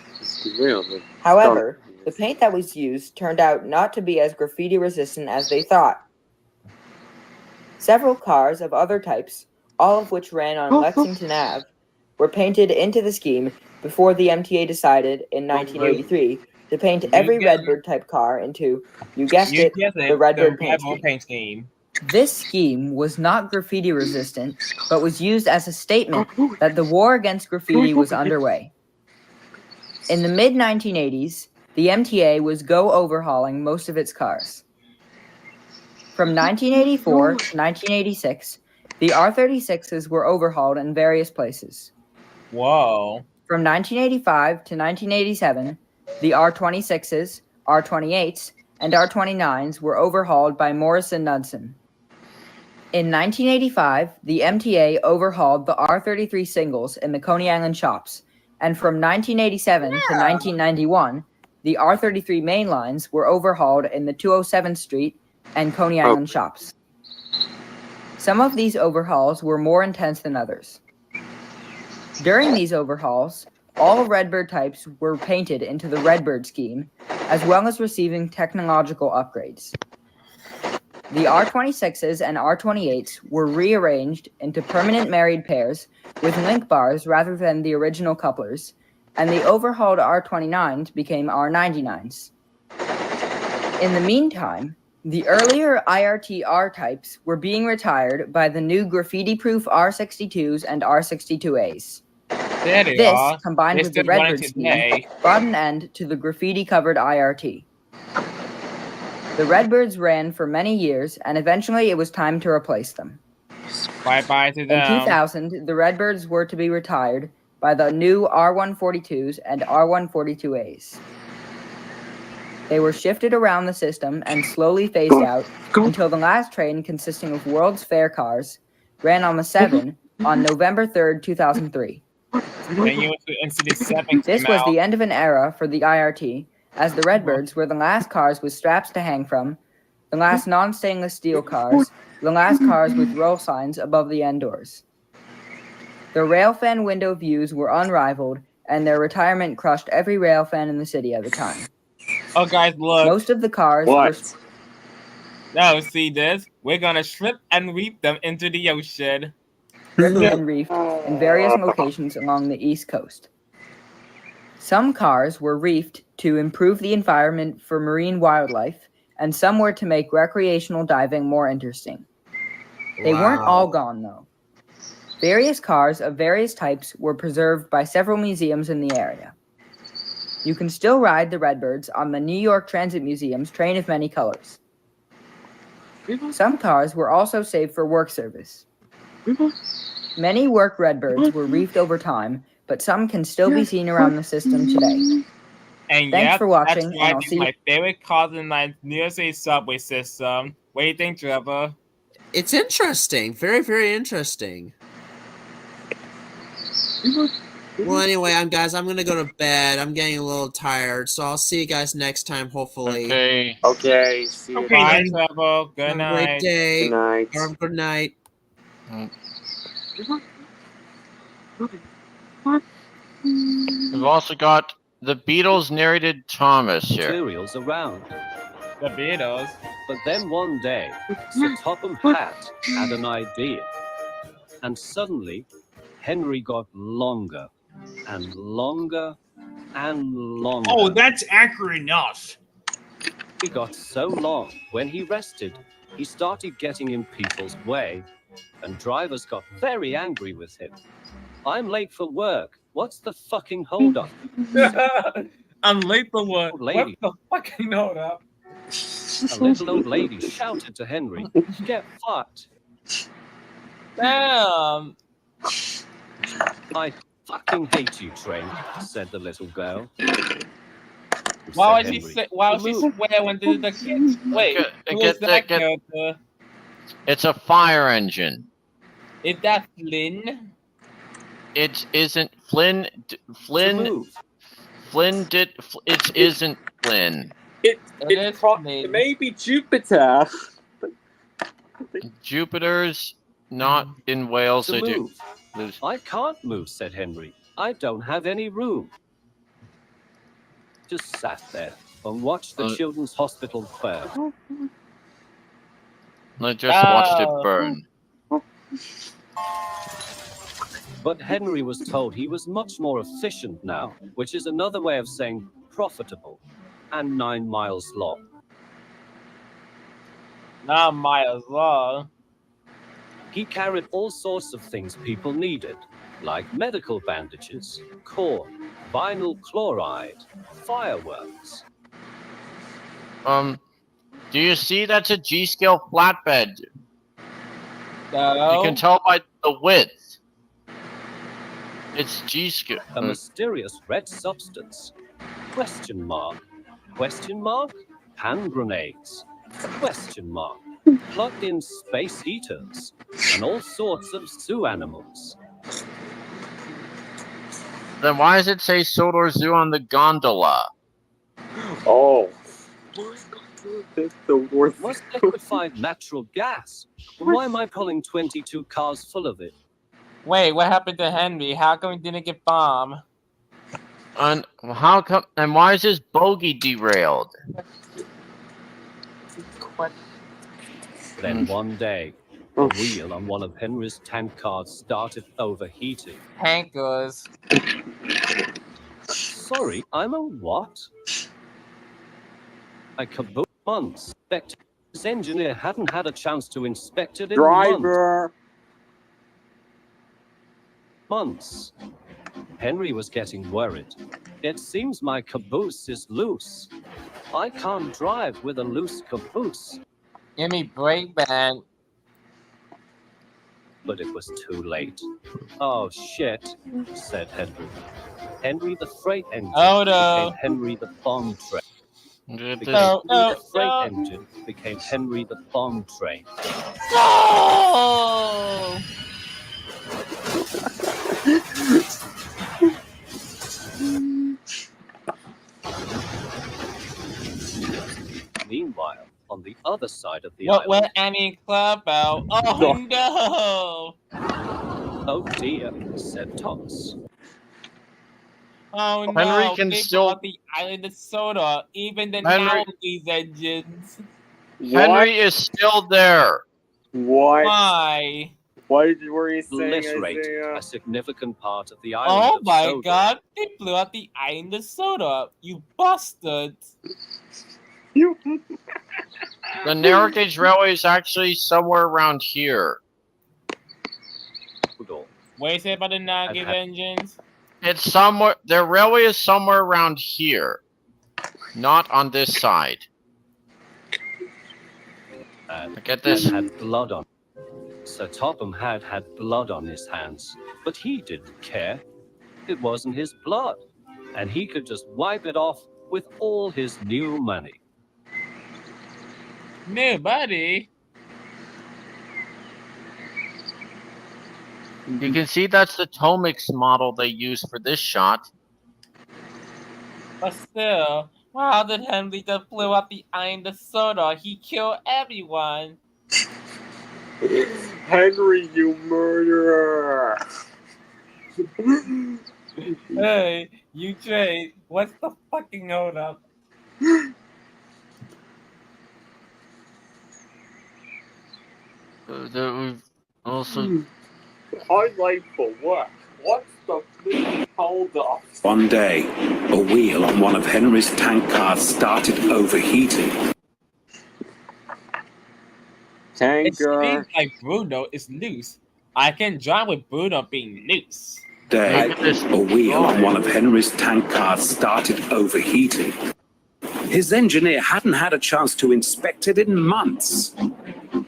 However, The paint that was used turned out not to be as graffiti resistant as they thought. Several cars of other types, all of which ran on Lexington Ave, were painted into the scheme before the MTA decided in 1983 to paint every Redbird type car into, you guessed it, the Redbird paint scheme. This scheme was not graffiti resistant, but was used as a statement that the war against graffiti was underway. In the mid-1980s, the MTA was overhauling most of its cars. From 1984 to 1986, the R36s were overhauled in various places. Whoa. From 1985 to 1987, the R26s, R28s, and R29s were overhauled by Morrison Knudsen. In 1985, the MTA overhauled the R33 singles in the Coney Island shops, and from 1987 to 1991, the R33 main lines were overhauled in the 207th Street and Coney Island shops. Some of these overhauls were more intense than others. During these overhauls, all Redbird types were painted into the Redbird scheme, as well as receiving technological upgrades. The R26s and R28s were rearranged into permanent married pairs with link bars rather than the original couplers, and the overhauled R29s became R99s. In the meantime, the earlier IRT-R types were being retired by the new graffiti-proof R62s and R62As. This, combined with the Redbird scheme, brought an end to the graffiti-covered IRT. The Redbirds ran for many years, and eventually it was time to replace them. Bye-bye to them. In 2000, the Redbirds were to be retired by the new R142s and R142As. They were shifted around the system and slowly phased out until the last train, consisting of World's Fair cars, ran on the 7 on November 3rd, 2003. This was the end of an era for the IRT, as the Redbirds were the last cars with straps to hang from, the last non-stainless steel cars, the last cars with roll signs above the end doors. The railfan window views were unrivaled, and their retirement crushed every railfan in the city at the time. Oh, guys, look. Most of the cars were... No, see this? We're gonna strip and reef them into the ocean. Stripped and reefed in various locations along the East Coast. Some cars were reefed to improve the environment for marine wildlife, and some were to make recreational diving more interesting. They weren't all gone, though. Various cars of various types were preserved by several museums in the area. You can still ride the Redbirds on the New York Transit Museum's Train of Many Colors. Some cars were also saved for work service. Many work Redbirds were reefed over time, but some can still be seen around the system today. And Thanks for watching, that's and I'll why see you. my favorite cars in my New York City subway system. What do you think, Trevor? It's interesting. Very, very interesting. Well, anyway, I'm gonna go to bed. I'm getting a little tired, so I'll see you guys next time, hopefully. Okay. Okay. See you. Bye, Trevor. Good Have a night. great day. Good night. Good night. We've also got the Beatles narrated Thomas here. Materials around. The Beatles. But then one day, Sir Topham Hatt had an idea. And suddenly, Henry got longer and longer and longer. Oh, that's accurate enough. He got so long, when he rested, he started getting in people's way, and drivers got very angry with him. I'm late for work. What's the fucking hold up? I'm late for work. Lady. What the fucking hold up? A little old lady shouted to Henry, "Get fucked." Damn. I fucking hate you, Train, said the little girl. Why said would she Henry. say? Why would she swear when this is the kids? Wait, who is that character? It's a fire engine. Is that Flynn? It isn't Flynn. Flynn did. It isn't Flynn. It may be Jupiter. Jupiter's not in Wales. To They do. move. I can't move, said Henry. I don't have any room. Just sat there, and watched the children's hospital burn. I just watched it burn. But Henry was told he was much more efficient now, which is another way of saying profitable, and 9 miles long. 9 miles long. He carried all sorts of things people needed, like medical bandages, corn, vinyl chloride, fireworks. Do you see that's a G-scale flatbed? No. You can tell by the width. It's G-scale. A mysterious red substance. Question mark. Question mark. Hand grenades. Question mark. Plugged in space eaters. And all sorts of zoo animals. Then why does it say Sodor Zoo on the gondola? Oh. That's the worst. What's liquefied natural gas? Why am I pulling 22 cars full of it? Wait, what happened to Henry? How come he didn't get bombed? And how come? And why is his bogey derailed? Then one day, a wheel on one of Henry's tank cars started overheating. Tankers. Sorry, I'm a what? I kaboom months. His engineer hadn't had a chance to inspect it in months. Henry was getting worried. It seems my caboose is loose. I can't drive with a loose caboose. Give me brake man. But it was too late. Oh shit, said Henry. Henry the freight engine became Henry the bomb train. Because the freight engine became Henry the bomb train. No! Meanwhile, on the other side of the What island... went Annie Club out? Oh no! Oh dear, said Thomas. Oh no! Henry can they still- brought the island of soda, even the Henry- Nowadies engines. Henry is still there. What? Why? What were you saying, Obliterate Isaiah? a significant part of the island Oh of my soda. god! They blew out the island of soda. You bastards! The narrow gauge railway is actually somewhere around here. What do you say about the Nowadays engines? It's somewhere. The railway is somewhere around here, not on this side. Look at this. Had blood on. Sir Topham had blood on his hands, but he didn't care. It wasn't his blood, and he could just wipe it off with all his new money. Nobody. You can see that's the Tomix model they used for this shot. But still, how did Henry just blow up the island of soda? He killed everyone. Henry, you murderer! Hey, you Trey, what's the fucking hold up? We've also. Highlight for what? What's the freaking hold up? One day, a wheel on one of Henry's tank cars started overheating. It seems like Bruno is loose. I can drive with Bruno being loose. Day, a wheel on one of Henry's tank cars started overheating. His engineer hadn't had a chance to inspect it in months.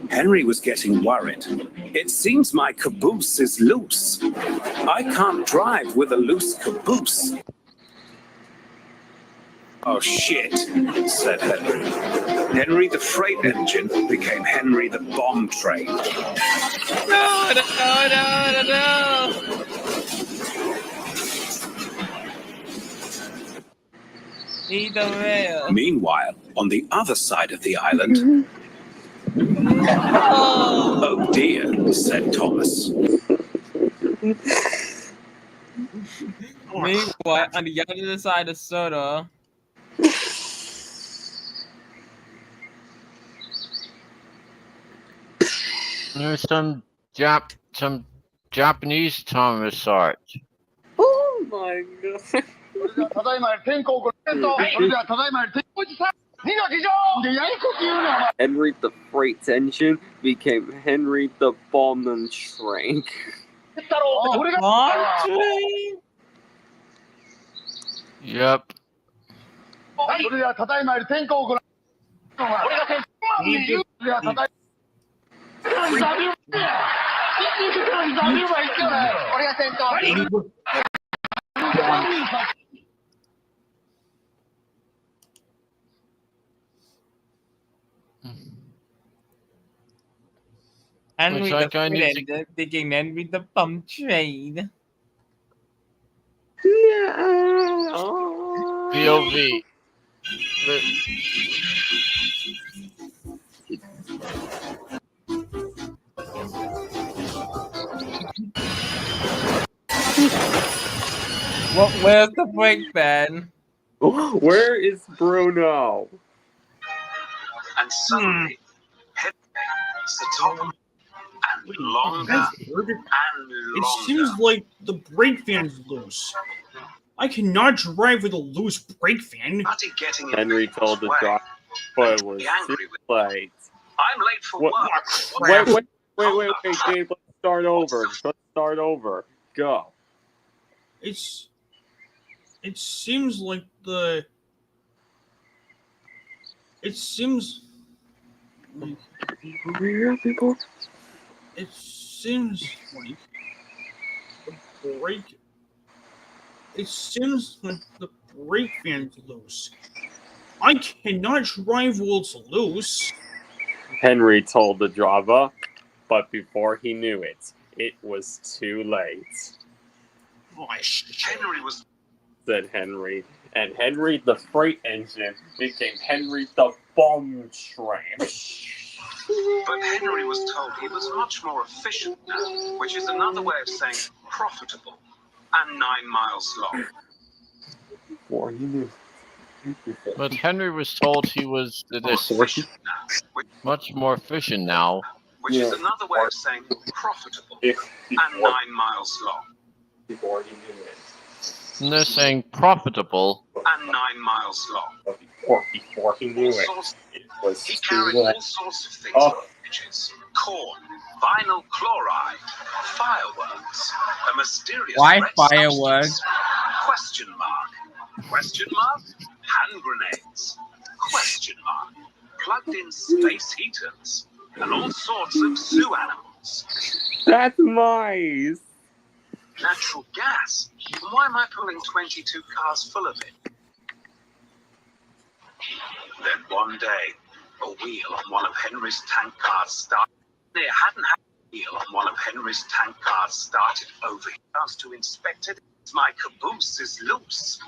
Henry was getting worried. It seems my caboose is loose. I can't drive with a loose caboose. Oh shit, said Henry. Henry the freight engine became Henry the bomb train. No, no, no, no, no. Need a rail. Meanwhile, on the other side of the island... Oh dear, said Thomas. Meanwhile, on the other side of soda, Oh dear, said Thomas. Henry the freight engine became Henry the bomb train. Meanwhile, on the other side of the island... Meanwhile, on the other side of soda, Henry the freight engine became Henry the bomb train. There's some Japanese Thomas art. Oh my god. Henry the Freight Engine became Henry the Bomb and Train. Yep. Henry Which the I kinda Freight need to- Engine became Henry the Bomb Train. POV. Well, where's the break band? Where is Bruno? And suddenly, Sir Tom and longer It seems like the brake van's loose. I cannot drive with a loose brake van. Henry told the driver, but it was too late. I'm late for What- work. Wait, Gabe, let's start over. Go. It seems like the. It seems. People. It seems like the brake. It seems like the brake van's loose. I cannot drive while it's loose. Henry told the driver, but before he knew it, it was too late. Henry was. Said Henry, and Henry the Freight Engine became Henry the Bomb Train. But Henry was told he was much more efficient now, which is another way of saying profitable and 9 miles long. Before he knew. But Henry was told he was much more efficient now. Which is another way of saying profitable and 9 miles long. Before he knew it. And they're saying profitable. And 9 miles long. Before he knew it, it was He too carried late. all sorts of things on packages. Corn, vinyl chloride, fireworks, a mysterious Why red fireworks? substance, question mark, hand grenades, question mark, plugged-in space heaters, and all sorts of zoo animals. That's mice. Natural gas. Why am I pulling 22 cars full of it? Then one day, a wheel on one of Henry's tank cars started. They hadn't had a wheel on one of Henry's tank cars started over. He asked to inspect it. My caboose is loose.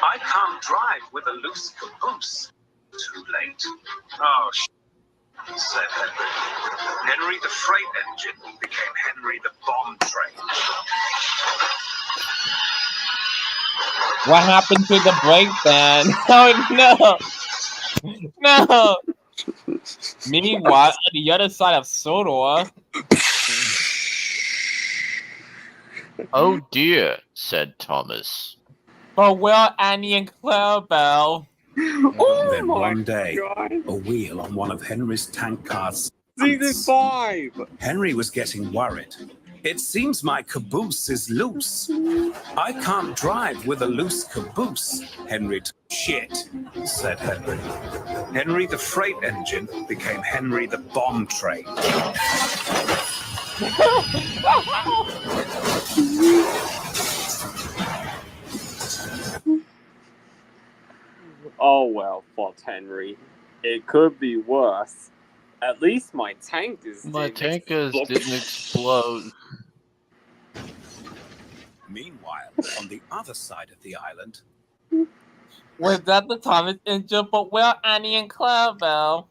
I can't drive with a loose caboose. Too late. Oh, said Henry. Henry the Freight Engine became Henry the Bomb Train. What happened to the break band? Oh no! No! Meanwhile, on the other side of Sodor. Oh dear, said Thomas. But where Annie and Clarabelle? Then one day, a wheel on one of Henry's tank cars. Season 5! Henry was getting worried. It seems my caboose is loose. I can't drive with a loose caboose. Henry, shit, said Henry. Henry the Freight Engine became Henry the Bomb Train. Oh well, thought Henry. It could be worse. At least my tankers didn't explode. Meanwhile, on the other side of the island, Was that the Thomas engine? But where Annie and Clarabelle?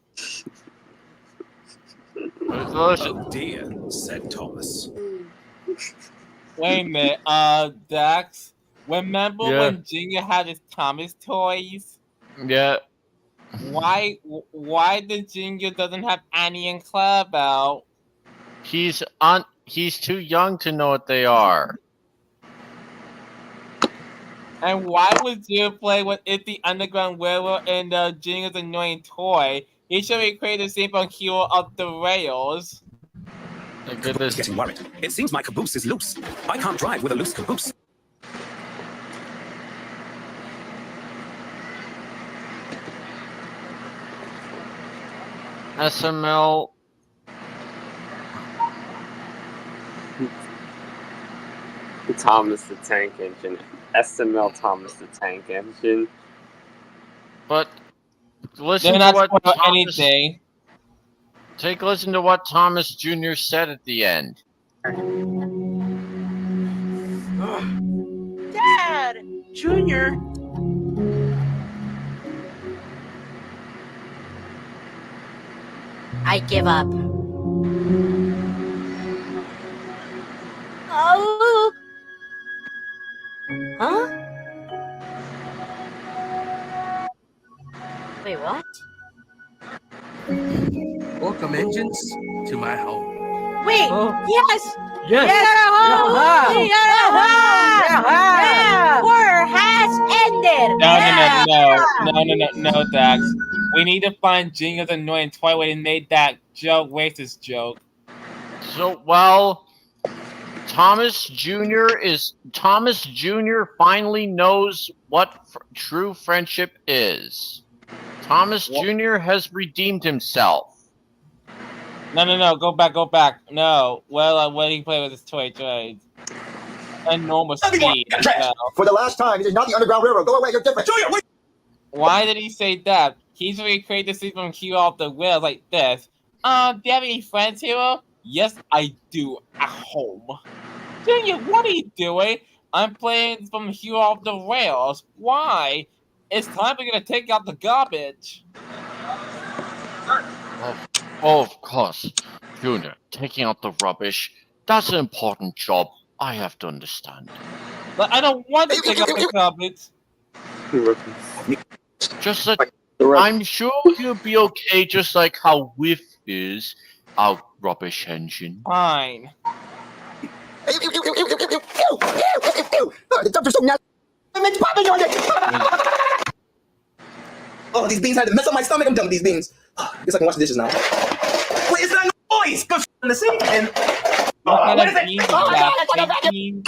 oh dear, said Thomas. Wait a minute, Dax. Remember Yeah. when Junior had his Thomas toys? Yeah. Why the Junior doesn't have Annie and Clarabelle? He's too young to know what they are. And why would you play with It the Underground Railroad and the Jingo's Annoying Toy? He should be created the same on Hero of the Rails. Getting worried. It seems my caboose is loose. I can't drive with a loose caboose. SML. Thomas the Tank Engine. SML Thomas the Tank Engine. But listen They're to not what spoil Thomas, anything. take a listen to what Thomas Jr. said at the end. Dad! Junior. I give up. Oh. Huh? Wait, what? Welcome, engines, to my home. Wait, yes! Yes. Get her home! Yeah. Get her home! Yeah. War has ended! No, Dax. We need to find Jingo's Annoying Toy where he made that racist joke. So, well, Thomas Jr. finally knows what true friendship is. Thomas Jr. has redeemed himself. No, go back. No. Well, when he played with his toy trades. Enormous speed. No. For the last time, this is not the Underground Railroad. Go away, you're different. Junior, wait! Why did he say that? He's recreated the scene from Hero of the Rails like this. Do you have any friends, Hero? Yes, I do, at home. Junior, what are you doing? I'm playing from Hero of the Rails. Why? It's time for you to take out the garbage. Oh, of course. Junior, taking out the rubbish. That's an important job. I have to understand. But I don't want to take out the garbage. Just like, I'm sure you'll be okay, just like how Whiff is our rubbish engine. Fine. The dumpster's so nasty. It's popping on it. Oh, these beans had to mess up my stomach. I'm done with these beans. Guess I can wash the dishes now. Wait, it's not noise. Go in the sink and. What What is kind of it? beans Oh, is that? I got Fake beans?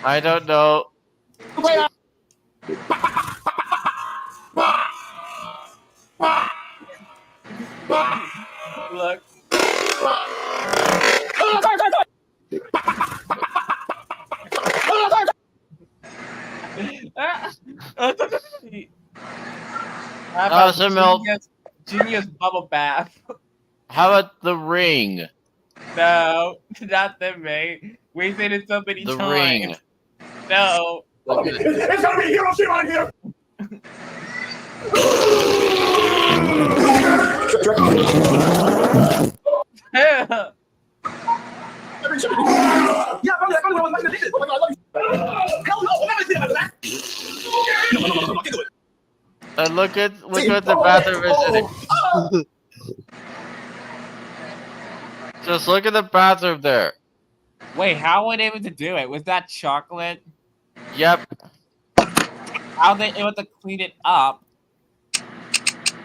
I don't know. Wait, Look. How about Milk. Genius bubble bath? How about the ring? No, not the ring. We said it so many The times. ring. No. it's gonna be hero shit on here. Yeah, probably that was my dishes. Oh my God, I love you. Hell no, I'm not gonna do that. No, I can do it. And look at the bathroom visiting. Just look at the bathroom there. Wait, how were they able to do it? Was that chocolate? Yep. How were they able to clean it up?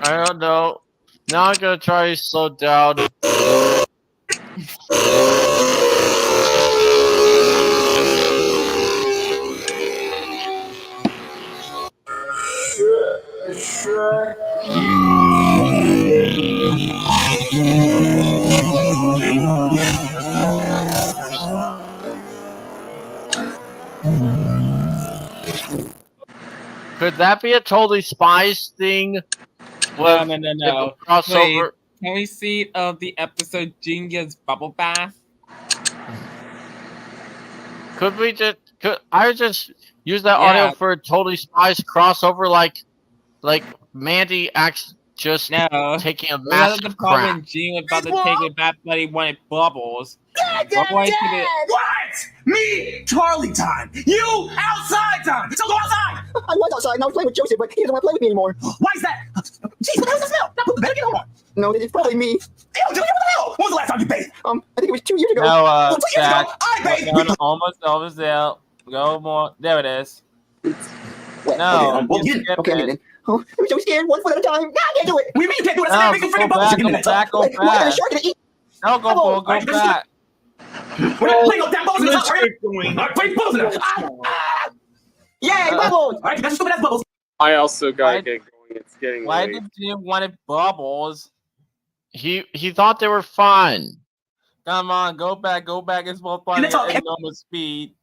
I don't know. Now I'm gonna try to slow down. Could that be a Totally Spies thing? No. Crossover. Wait, can we see the episode Jingo's Bubble Bath? Could I just use that Yeah. audio for a Totally Spies crossover like Mandy acts just taking a That's massive the problem. crap. Jingo about to take it back, but he wanted bubbles. Dad, Why could it- What? Me? Charlie time. You outside time. So go outside. I was outside and I was playing with Joseph, but he doesn't want to play with me anymore. Why is that? Jeez, what the hell is the smell? Now put the bed again. Hold on. No, it's probably me. Yo, Junior, what the hell? When was the last time you bathed? I think it was 2 years ago. No, 2 years Zach. ago, I bathed. No, almost there. Go more. There it is. Well, No. okay, you skipped okay, it. Oh, I'm so scared. 1 foot at a time. Nah, I can't do it. What do you mean you can't do it? No, I'm making freaking bubbles. Give me that. go Wait, what kind back. of shark did I eat? No, go Bubbles. go back. We're not playing no damn bubbles in the top. Hurry up. All right, play bubbles in there. Yay, bubbles. All right, you got stupid ass bubbles. I also gotta get going. It's getting Why late. did Jim wanted bubbles? He thought they were fun. Come on, go back. It's more fun at normal speed.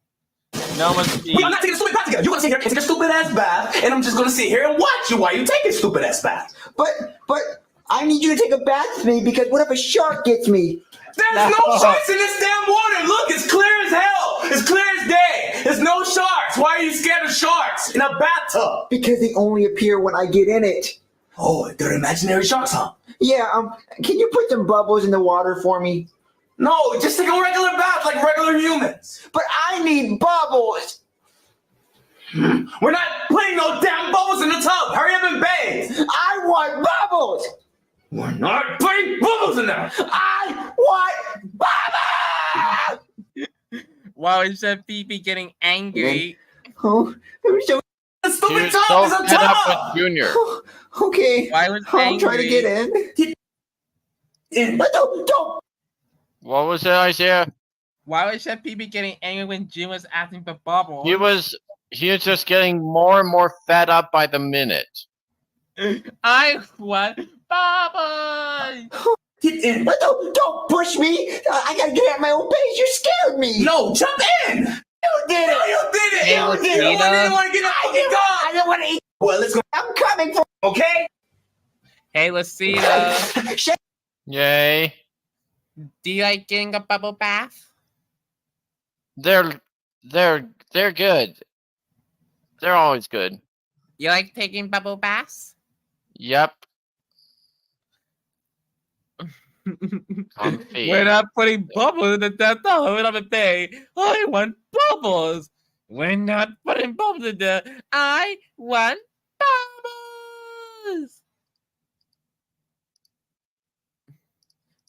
Normal speed. Wait, I'm not taking a stupid bath together. You're gonna sit here and take a stupid ass bath, and I'm just gonna sit here and watch you while you take a stupid ass bath. But I need you to take a bath with me because what if a shark gets me? There's no sharks in this damn water. Look, it's clear as hell. It's clear as day. There's no sharks. Why are you scared of sharks in a bathtub? Because they only appear when I get in it. Oh, they're imaginary sharks, huh? Yeah. Can you put some bubbles in the water for me? No, just take a regular bath like regular humans. But I need bubbles. We're not putting no damn bubbles in the tub. Hurry up and bathe. I want bubbles. We're not putting bubbles in there. I want bubbles. Wow, is that Phoebe getting angry? Oh, I'm so He stupid was tub so is a fed up tub. with Junior. Okay. Why was I'll try to angry? get in. But don't. What was it, Isaiah? Why was Chef Phoebe getting angry when Jim was asking for bubbles? He was just getting more and more fed up by the minute. I want bubbles. Get in. But don't push me. I gotta get at my own pace. You scared me. No, jump in. You did it. No, you did it. Hey, You did it. Lucina. I didn't want to get a fucking gun. I didn't want to eat. Well, let's go. I'm coming for. Okay. Hey, Lucina. Yay. Do you like getting a bubble bath? They're good. They're always good. You like taking bubble baths? Yep. Comfy. We're not putting bubbles in the tub. Hold on a day. I want bubbles. We're not putting bubbles in there. I want bubbles.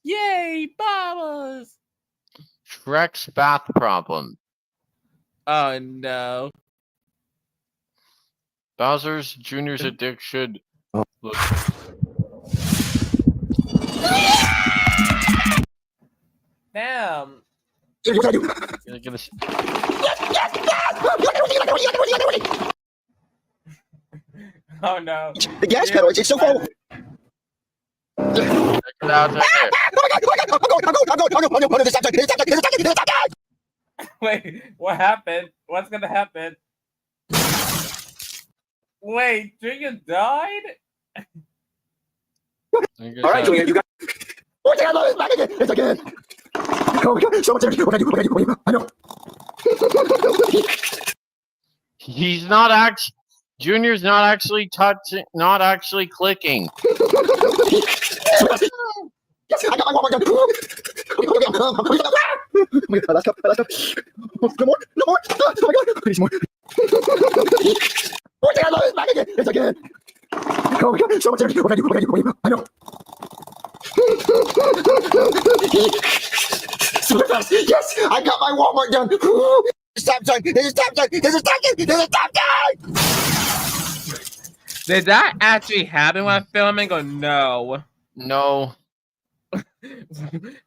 Yay, bubbles. Shrek's bath problem. Oh no. Bowser's Jr.'s addiction. Look. Damn. You're gonna s- Oh no. The gas pedal, it's so full. Check it out there. Wait, what happened? What's gonna happen? Wait, Junior died? All right, Junior, you got. What's the other back again? It's again. Oh my God, so much energy. What can I do? I know. He's not actually. Junior's not actually touching. Not actually clicking. Yes, I got my Walmart gun. Oh my God, last cup. Oh, no more. Oh my God, please more. What's the other back again? It's again. Oh my God, so much energy. What can I do? I know. Super fast. Yes, I got my Walmart done. Stop time. There's a stop time. There's a stop time. There's a stop time. Did that actually happen while filming or no? No.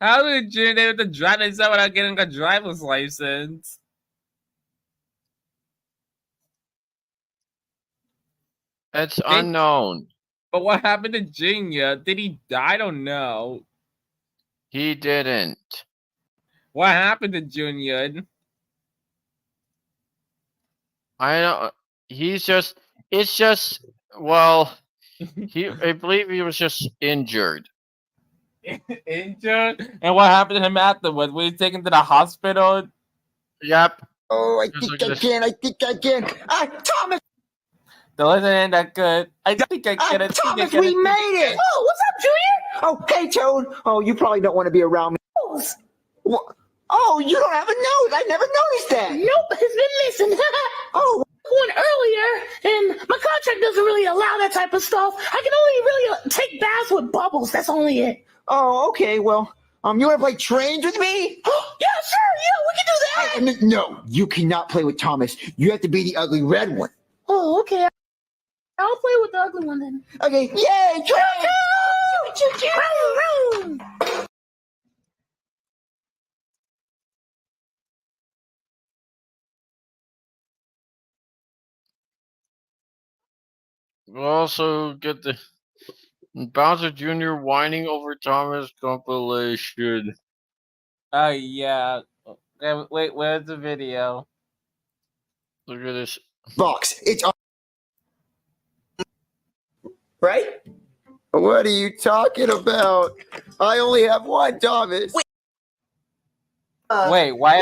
How did Junior able to drive himself without getting a driver's license? It's unknown. But what happened to Junior? Did he die? I don't know. He didn't. What happened to Junior? I don't. He's just. It's just. Well, I believe he was just injured. Injured? And what happened to him afterwards? Was he taken to the hospital? Yep. Oh, I think I can. Thomas! The lesson ain't that good. I think I get it. Thomas, we made it! Oh, what's up, Junior? Oh, hey, Toad. Oh, you probably don't want to be around me. What? Oh, you don't have a nose. I never noticed that. Nope, listen. Oh. One earlier, and my contract Trek doesn't really allow that type of stuff. I can only really take baths with bubbles. That's only it. Oh, okay. Well, you want to play trains with me? Yeah, sure. Yeah, we can do that. No, you cannot play with Thomas. You have to be the ugly red one. Oh, okay. I'll play with the ugly one then. Okay. Yay! Train! We also get the Bowser Jr. whining over Thomas compilation. Oh yeah. Wait, where's the video? Look at this. Box. It's right. What are you talking about? I only have one, Thomas. Wait, why?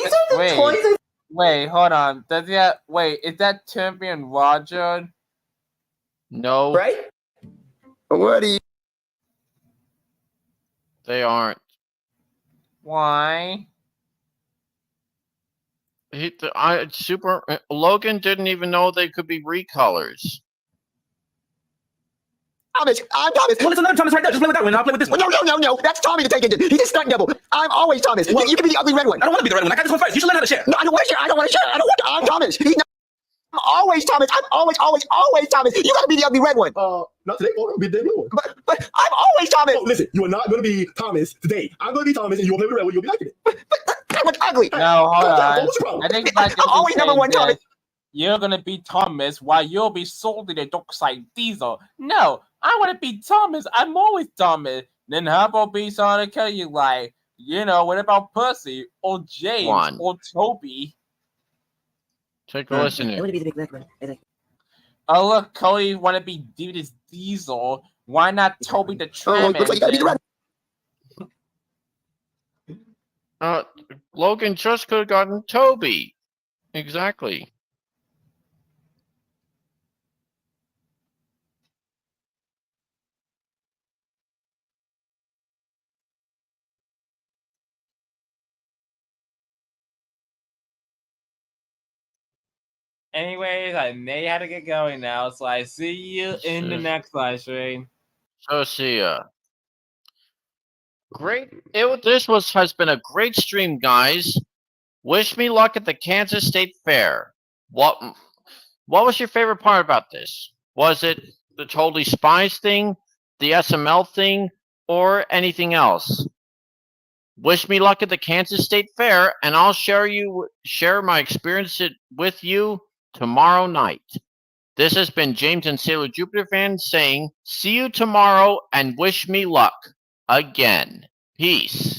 Wait, hold on. Does that wait? Is that Champion Roger? No. Right? What are you? They aren't. Why? Logan didn't even know they could be recolors. Thomas, I'm Thomas. Well, it's another Thomas right there. Just play with that one. I'll play with this one. No. That's Tommy the Tank Engine. He's a stunt double. I'm always Thomas. Well, you can be the ugly red one. I don't want to be the red one. I got this one first. You should learn how to share. No, I don't want to share. I don't want to share. I don't want to. I'm Thomas. I'm always Thomas. I'm always Thomas. You got to be the ugly red one. Not today. I'll be the blue one. But I'm always Thomas. Oh, listen, you are not going to be Thomas today. I'm going to be Thomas, and you'll play with the red one. You'll be liking it. That one's ugly. No, hold on. What's the problem? I think I'm always number one, Thomas. You're gonna be Thomas while you'll be sold the dark side Diesel. No, I want to be Thomas. I'm always Thomas. Then how about be Sonic Kelly? Like, what about Percy or James or Toby? Take a listen. I want to be the big black one. Oh look, Cody want to be David's Diesel. Why not Toby the Tram? Looks like you gotta be the red. Logan just could have gotten Toby. Exactly. Anyways, I may have to get going now, so I see you in the next live stream. So see ya. Great. Has been a great stream, guys. Wish me luck at the Kansas State Fair. What was your favorite part about this? Was it the Totally Spies thing, the SML thing, or anything else? Wish me luck at the Kansas State Fair, and I'll share my experience with you tomorrow night. This has been James and Sailor Jupiter fan saying, see you tomorrow and wish me luck again. Peace.